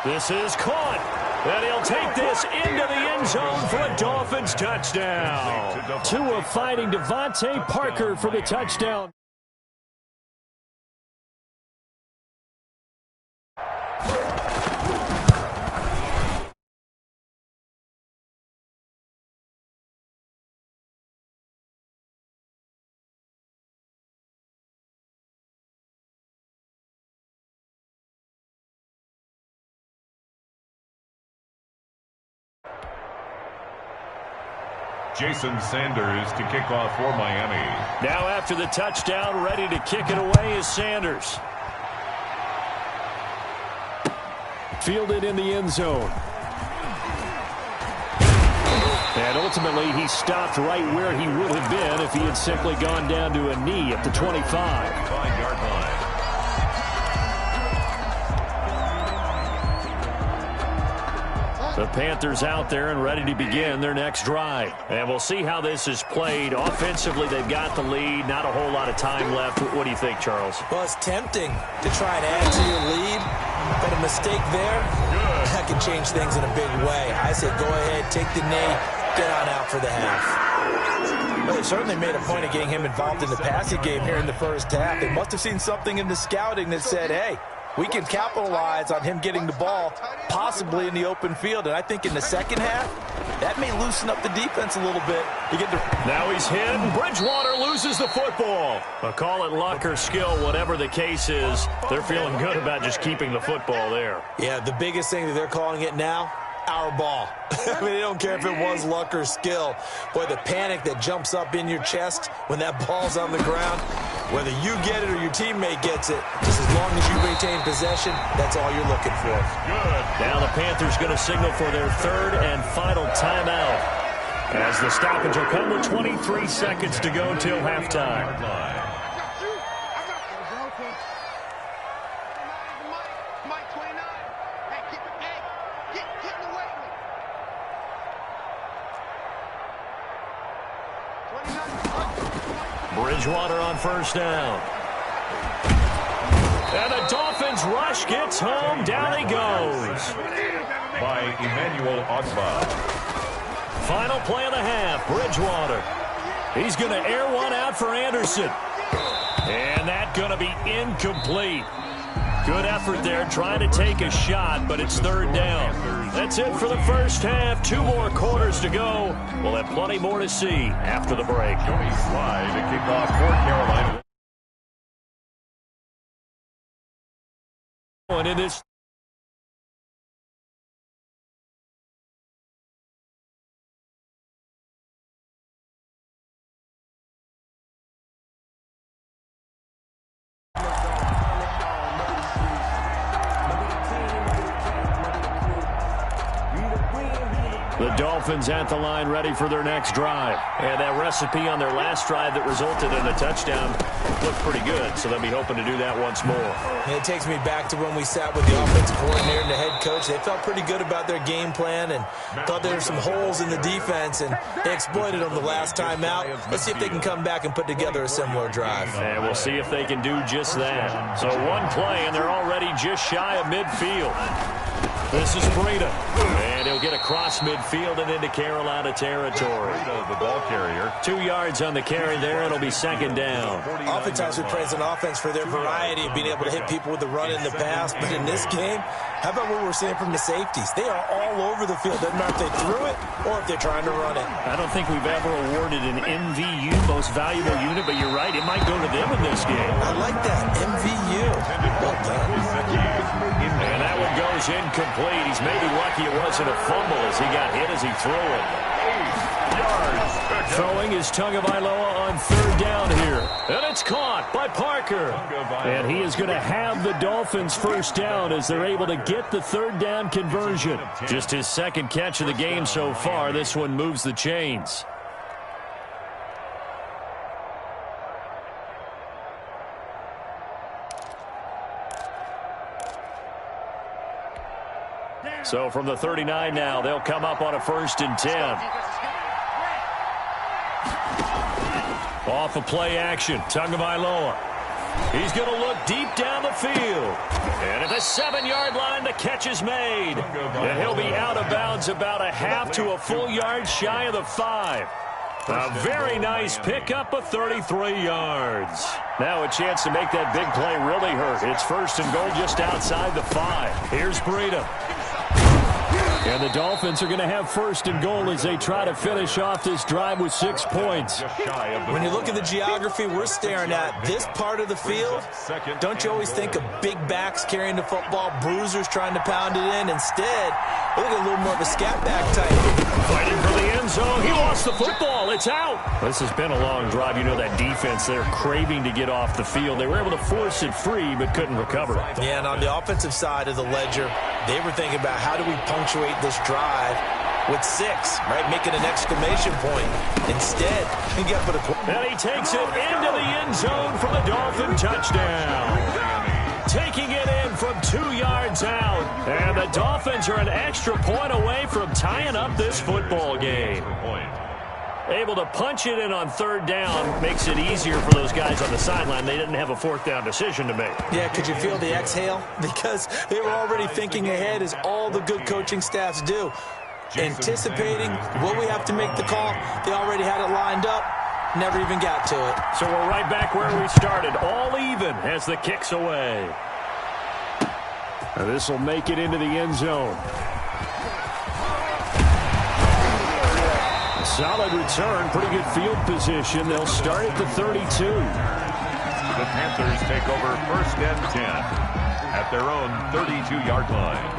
This is caught. And he'll take this into the end zone for a Dolphins touchdown. Tua fighting Devontae Parker for the touchdown.
Jason Sanders to kick off for Miami.
Now after the touchdown, ready to kick it away is Sanders. Fielded in the end zone. And ultimately, he stopped right where he would have been if he had simply gone down to a knee at the 25.
5-yard line.
The Panthers out there and ready to begin their next drive. And we'll see how this is played. Offensively, they've got the lead. Not a whole lot of time left. What do you think, Charles?
Well, it's tempting to try and add to your lead, but a mistake there, that can change things in a big way. I say go ahead, take the knee, get on out for the half. Well, they certainly made a point of getting him involved in the passing game here in the first half. They must have seen something in the scouting that said, hey, we can capitalize on him getting the ball, possibly in the open field. And I think in the second half, that may loosen up the defense a little bit.
Now he's hit, and Bridgewater loses the football. Call it luck or skill, whatever the case is. They're feeling good about just keeping the football there.
Yeah, the biggest thing that they're calling it now, our ball. I mean, they don't care if it was luck or skill. Boy, the panic that jumps up in your chest when that ball's on the ground, whether you get it or your teammate gets it, just as long as you maintain possession, that's all you're looking for.
Good. Now the Panthers going to signal for their third and final timeout, as the stoppage will come with 23 seconds to go till halftime. Bridgewater on first down. And the Dolphins rush gets home. Down he goes.
By Emmanuel Ogba.
Final play of the half. Bridgewater. He's going to air one out for Anderson. And that's going to be incomplete. Good effort there trying to take a shot, but it's third down. That's it for the first half. 2 more quarters to go. We'll have plenty more to see after the break.
Joey Slye to kick off for Carolina.
And in this the Dolphins at the line ready for their next drive. And that recipe on their last drive that resulted in a touchdown looked pretty good, so they'll be hoping to do that once more.
And it takes me back to when we sat with the offensive coordinator and the head coach. They felt pretty good about their game plan and thought there were some holes in the defense, and they exploited them the last time out. Let's see if they can come back and put together a similar drive.
And we'll see if they can do just that. So one play, and they're already just shy of midfield. This is Breida, and he'll get across midfield and into Carolina territory.
The ball carrier.
2 yards on the carry there. It'll be second down.
Oftentimes we praise an offense for their variety of being able to hit people with the run in the pass, but in this game, how about what we're seeing from the safeties? They are all over the field. Doesn't matter if they threw it or if they're trying to run it.
I don't think we've ever awarded an MVU, most valuable unit, but you're right, it might go to them in this game.
I like that, MVU. Well done.
And that one goes incomplete. He's maybe lucky it wasn't a fumble as he got hit as he threw it.
8 yards.
Throwing is Tagovailoa on third down here. And it's caught by Parker. And he is going to have the Dolphins first down as they're able to get the third down conversion. Just his second catch of the game so far. This one moves the chains. So from the 39 now, they'll come up on a 1st and 10. Off of play action, Tagovailoa. He's going to look deep down the field. And at the 7-yard line, the catch is made. And he'll be out of bounds about a half to a full yard shy of the 5. A very nice pickup of 33 yards. Now a chance to make that big play really hurt. It's 1st and goal just outside the 5. Here's Breida. And the Dolphins are going to have 1st and goal as they try to finish off this drive with 6 points.
When you look at the geography we're staring at, this part of the field, don't you always think of big backs carrying the football, bruisers trying to pound it in? Instead, look at a little more of a scat back type.
Fighting for the end zone. He lost the football. It's out. This has been a long drive. You know that defense, they're craving to get off the field. They were able to force it free but couldn't recover.
Yeah, and on the offensive side of the ledger, they were thinking about how do we punctuate this drive with 6, right? Making an exclamation point. Instead, he got put a...
And he takes it into the end zone for the Dolphin touchdown. Taking it in from 2 yards out. And the Dolphins are an extra point away from tying up this football game. Able to punch it in on third down makes it easier for those guys on the sideline. They didn't have a fourth down decision to make. Yeah, could you feel the exhale? Because they were already thinking ahead, as all the good coaching staffs do. Anticipating, will we have to make the call? They already had it lined up. Never even got to it. So we're right back where we started. All even as the kick's away. This will make it into the end zone. Solid return, pretty good field position. They'll start at the 32.
The Panthers take over 1st and 10 at their own 32-yard line.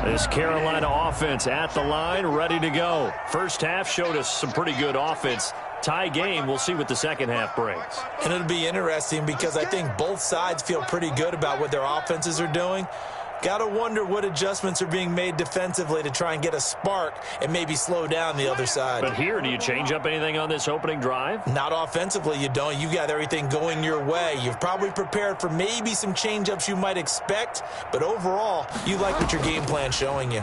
This Carolina offense at the line, ready to go. First half showed us some pretty good offense. Tie game, we'll see what the second half brings.
And it'll be interesting because I think both sides feel pretty good about what their offenses are doing. Got to wonder what adjustments are being made defensively to try and get a spark and maybe slow down the other side.
But here, do you change up anything on this opening drive?
Not offensively, you don't. You got everything going your way. You've probably prepared for maybe some change-ups you might expect, but overall, you like what your game plan's showing you.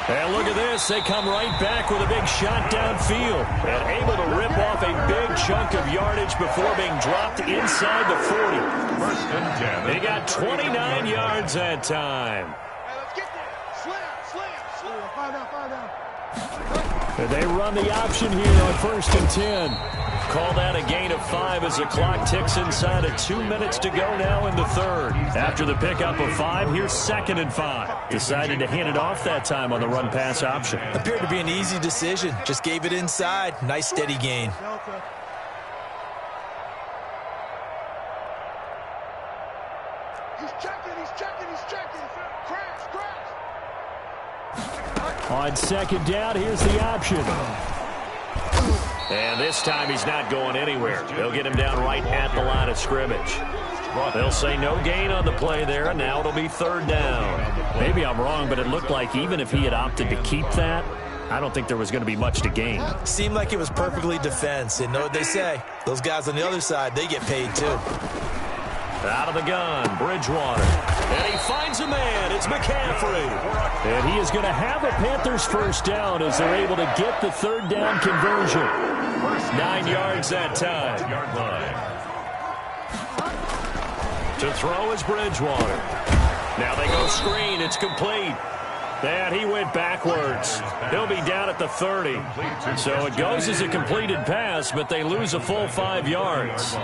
And look at this. They come right back with a big shot downfield and able to rip off a big chunk of yardage before being dropped inside the 40.
1st and 10.
They got 29 yards that time.
Hey, let's get there. Slam. Find out.
And they run the option here on 1st and 10. Call that a gain of 5 as the clock ticks inside of 2 minutes to go now in the third. After the pickup of 5, here's 2nd and 5. Decided to hand it off that time on the run-pass option.
Appeared to be an easy decision. Just gave it inside. Nice steady gain.
He's checking. Crash.
On 2nd down, here's the option. And this time he's not going anywhere. They'll get him down right at the line of scrimmage. They'll say no gain on the play there, and now it'll be 3rd down. Maybe I'm wrong, but it looked like even if he had opted to keep that, I don't think there was going to be much to gain.
Seemed like it was perfectly defense. And know what they say? Those guys on the other side, they get paid too.
Out of the gun, Bridgewater. And he finds a man. It's McCaffrey. And he is going to have a Panthers 1st down as they're able to get the 3rd down conversion. 9 yards that time. To throw is Bridgewater. Now they go screen. It's complete. And he went backwards. He'll be down at the 30. So it goes as a completed pass, but they lose a full 5 yards.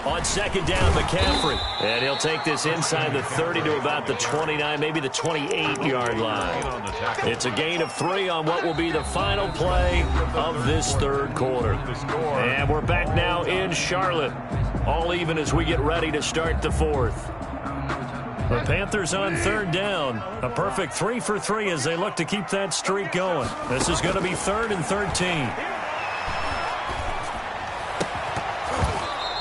On 2nd down, McCaffrey. And he'll take this inside the 30 to about the 29, maybe the 28-yard line. It's a gain of 3 on what will be the final play of this 3rd quarter. And we're back now in Charlotte. All even as we get ready to start the 4th. The Panthers on 3rd down. A perfect 3 for 3 as they look to keep that streak going. This is going to be 3rd and 13.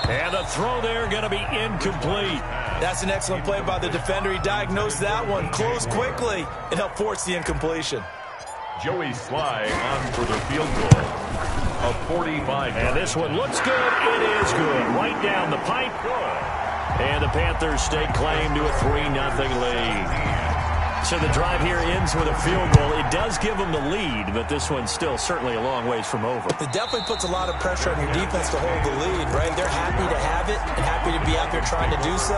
And the throw there going to be incomplete.
That's an excellent play by the defender. He diagnosed that one, closed quickly, and helped force the incompletion.
Joey Sly on for the field goal. A 45.
And this one looks good. It is good. Right down the pipe. And the Panthers stake claim to a 3-0 lead. So the drive here ends with a field goal. It does give them the lead, but this one's still certainly a long ways from over.
It definitely puts a lot of pressure on your defense to hold the lead, right? They're happy to have it and happy to be out there trying to do so.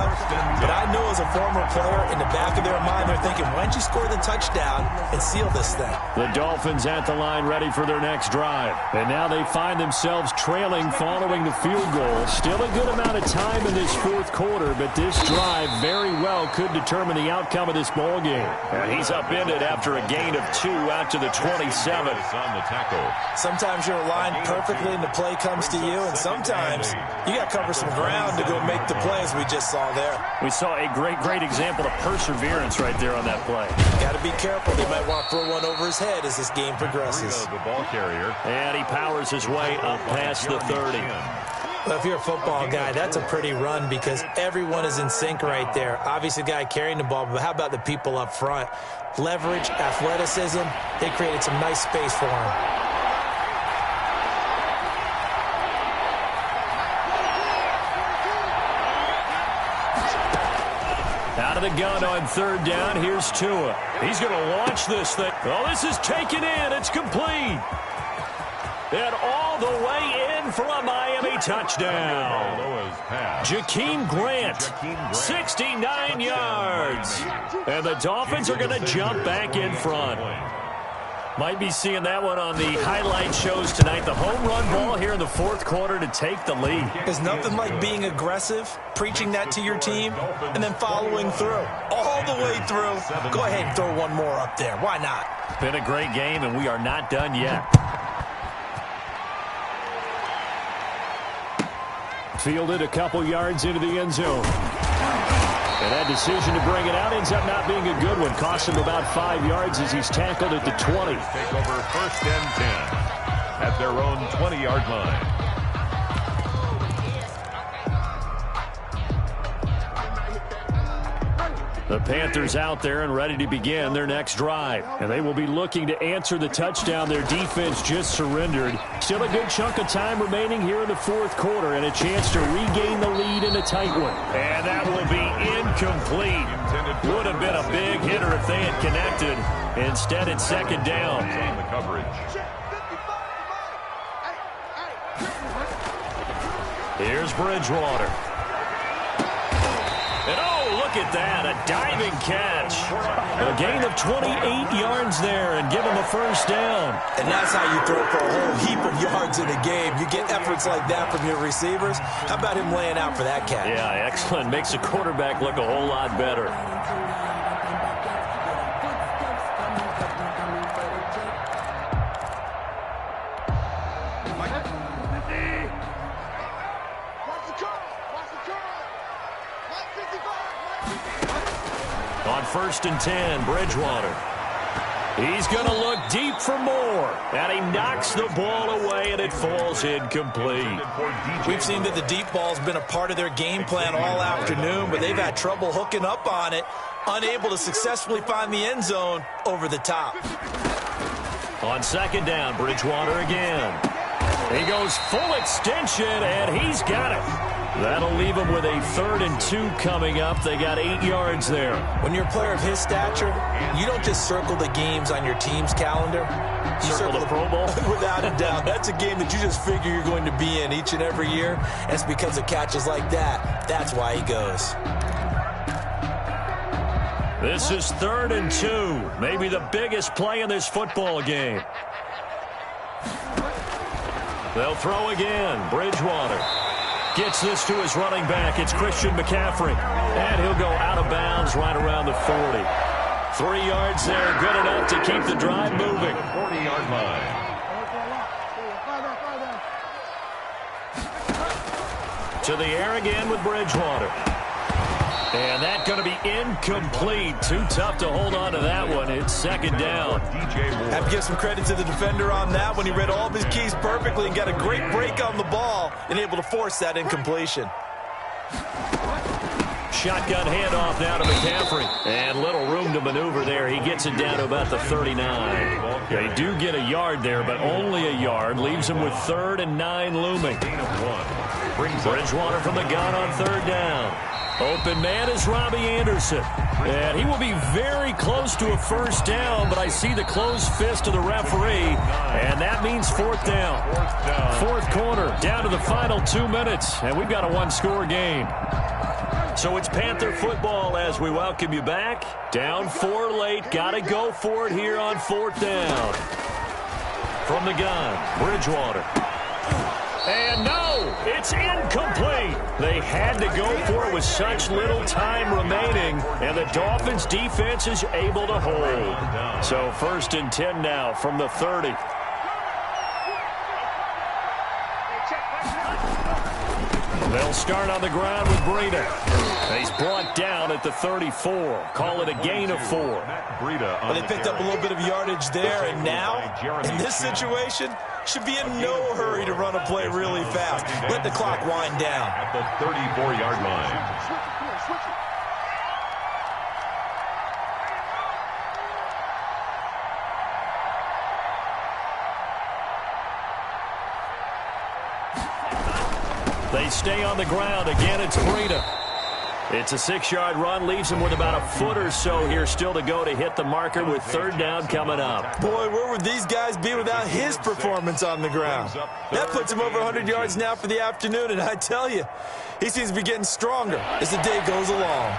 But I know as a former player, in the back of their mind, they're thinking, why don't you score the touchdown and seal this thing?
The Dolphins at the line ready for their next drive. And now they find themselves trailing following the field goal. Still a good amount of time in this 4th quarter, but this drive very well could determine the outcome of this ball game. And he's upended after a gain of 2 out to the 27.
On the tackle.
Sometimes you're aligned perfectly and the play comes to you, and sometimes you got to cover some ground to go make the plays we just saw there.
We saw a great example of perseverance right there on that play.
Got to be careful. They might want to throw one over his head as this game progresses.
The ball carrier.
And he powers his way up past the 30.
Well, if you're a football guy, that's a pretty run because everyone is in sync right there. Obviously, the guy carrying the ball, but how about the people up front? Leverage, athleticism, they created some nice space for him.
Out of the gun on third down. Here's Tua. He's going to launch this thing. Oh, this is taken in. It's complete. And all the way in for a Miami touchdown. Jakeem Grant, 69 yards. And the Dolphins are going to jump back in front. Might be seeing that one on the highlight shows tonight. The home run ball here in the fourth quarter to take the lead.
There's nothing like being aggressive, preaching that to your team, and then following through. All the way through. Go ahead and throw one more up there. Why not?
Been a great game, and we are not done yet. Fielded a couple yards into the end zone. And that decision to bring it out ends up not being a good one. Cost him about 5 yards as he's tackled at the 20.
Take over 1st and 10 at their own 20-yard line.
The Panthers out there and ready to begin their next drive. And they will be looking to answer the touchdown their defense just surrendered. Still a good chunk of time remaining here in the fourth quarter and a chance to regain the lead in a tight one. And that will be incomplete. Would have been a big hitter if they had connected. Instead, it's second down.
On the coverage.
Here's Bridgewater. And oh, look at that, a diving catch. A gain of 28 yards there and give him a first down.
And that's how you throw for a whole heap of yards in a game. You get efforts like that from your receivers. How about him laying out for that catch?
Yeah, excellent. Makes the quarterback look a whole lot better. On 1st and 10, Bridgewater. He's going to look deep for more. And he knocks the ball away, and it falls incomplete.
We've seen that the deep ball's been a part of their game plan all afternoon, but they've had trouble hooking up on it, unable to successfully find the end zone over the top.
On 2nd down, Bridgewater again. He goes full extension, and he's got it. That'll leave him with a 3rd and 2 coming up. They got 8 yards there.
When you're a player of his stature, you don't just circle the games on your team's calendar. You
circle the Pro Bowl?
Without a doubt. That's a game that you just figure you're going to be in each and every year. And it's because of catches like that. That's why he goes.
This is 3rd and 2. Maybe the biggest play in this football game. They'll throw again. Bridgewater gets this to his running back. It's Christian McCaffrey. And he'll go out of bounds right around the 40. 3 yards there, good enough to keep the drive moving.
40-yard line.
To the air again with Bridgewater. And that's going to be incomplete. Too tough to hold on to that one. It's 2nd down.
Have to give some credit to the defender on that one. He read all of his keys perfectly and got a great break on the ball and able to force that incompletion.
Shotgun handoff now to McCaffrey. And little room to maneuver there. He gets it down to about the 39. They do get a yard there, but only a yard. Leaves him with 3rd and 9 looming. Bridgewater from the gun on 3rd down. Open man is Robbie Anderson. And he will be very close to a first down, but I see the closed fist of the referee, and that means 4th down. 4th quarter, down to the final 2 minutes, and we've got a one-score game. So it's Panther football as we welcome you back. Down 4 late, got to go for it here on 4th down. From the gun, Bridgewater. And no, it's incomplete. They had to go for it with such little time remaining, and the Dolphins' defense is able to hold. So 1st and 10 now from the 30. They'll start on the ground with Breida. He's brought down at the 34. Call it a gain of 4.
Well, they picked up a little bit of yardage there, and now, in this situation, should be in no hurry to run a play really fast. Let the clock wind down.
At the 34-yard line.
They stay on the ground. Again, it's Breida. It's a 6-yard run, leaves him with about a foot or so here still to go to hit the marker with third down coming up.
Boy, where would these guys be without his performance on the ground? That puts him over 100 yards now for the afternoon, and I tell you, he seems to be getting stronger as the day goes along.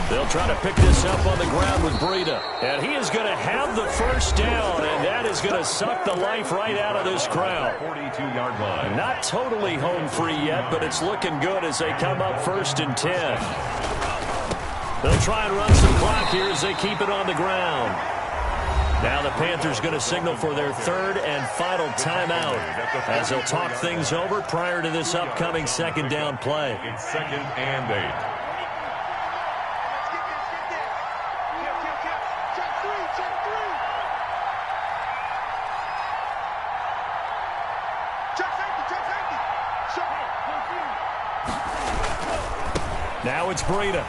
They'll try to pick this up on the ground with Breida. And he is going to have the first down, and that is going to suck the life right out of this crowd.
42-yard line.
Not totally home free yet, but it's looking good as they come up 1st and 10. They'll try and run some clock here as they keep it on the ground. Now the Panthers going to signal for their 3rd and final timeout as they'll talk things over prior to this upcoming 2nd down play.
It's 2nd and 8.
Now it's Breida.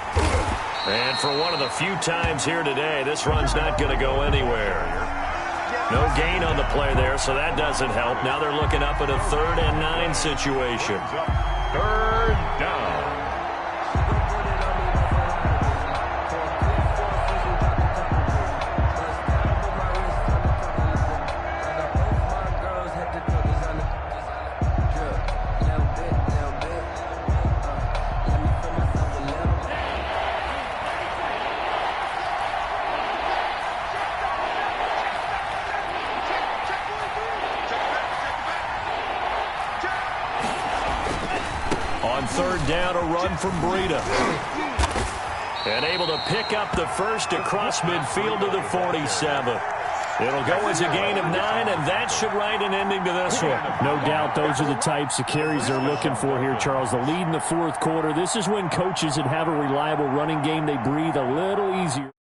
And for one of the few times here today, this run's not going to go anywhere. No gain on the play there, so that doesn't help. Now they're looking up at a 3rd and 9 situation.
3rd down.
On 3rd down, a run from Breida. And able to pick up the first across midfield to the 47. It'll go as a gain of 9, and that should write an ending to this one.
No doubt those are the types of carries they're looking for here, Charles. The lead in the 4th quarter. This is when coaches that have a reliable running game, they breathe a little easier.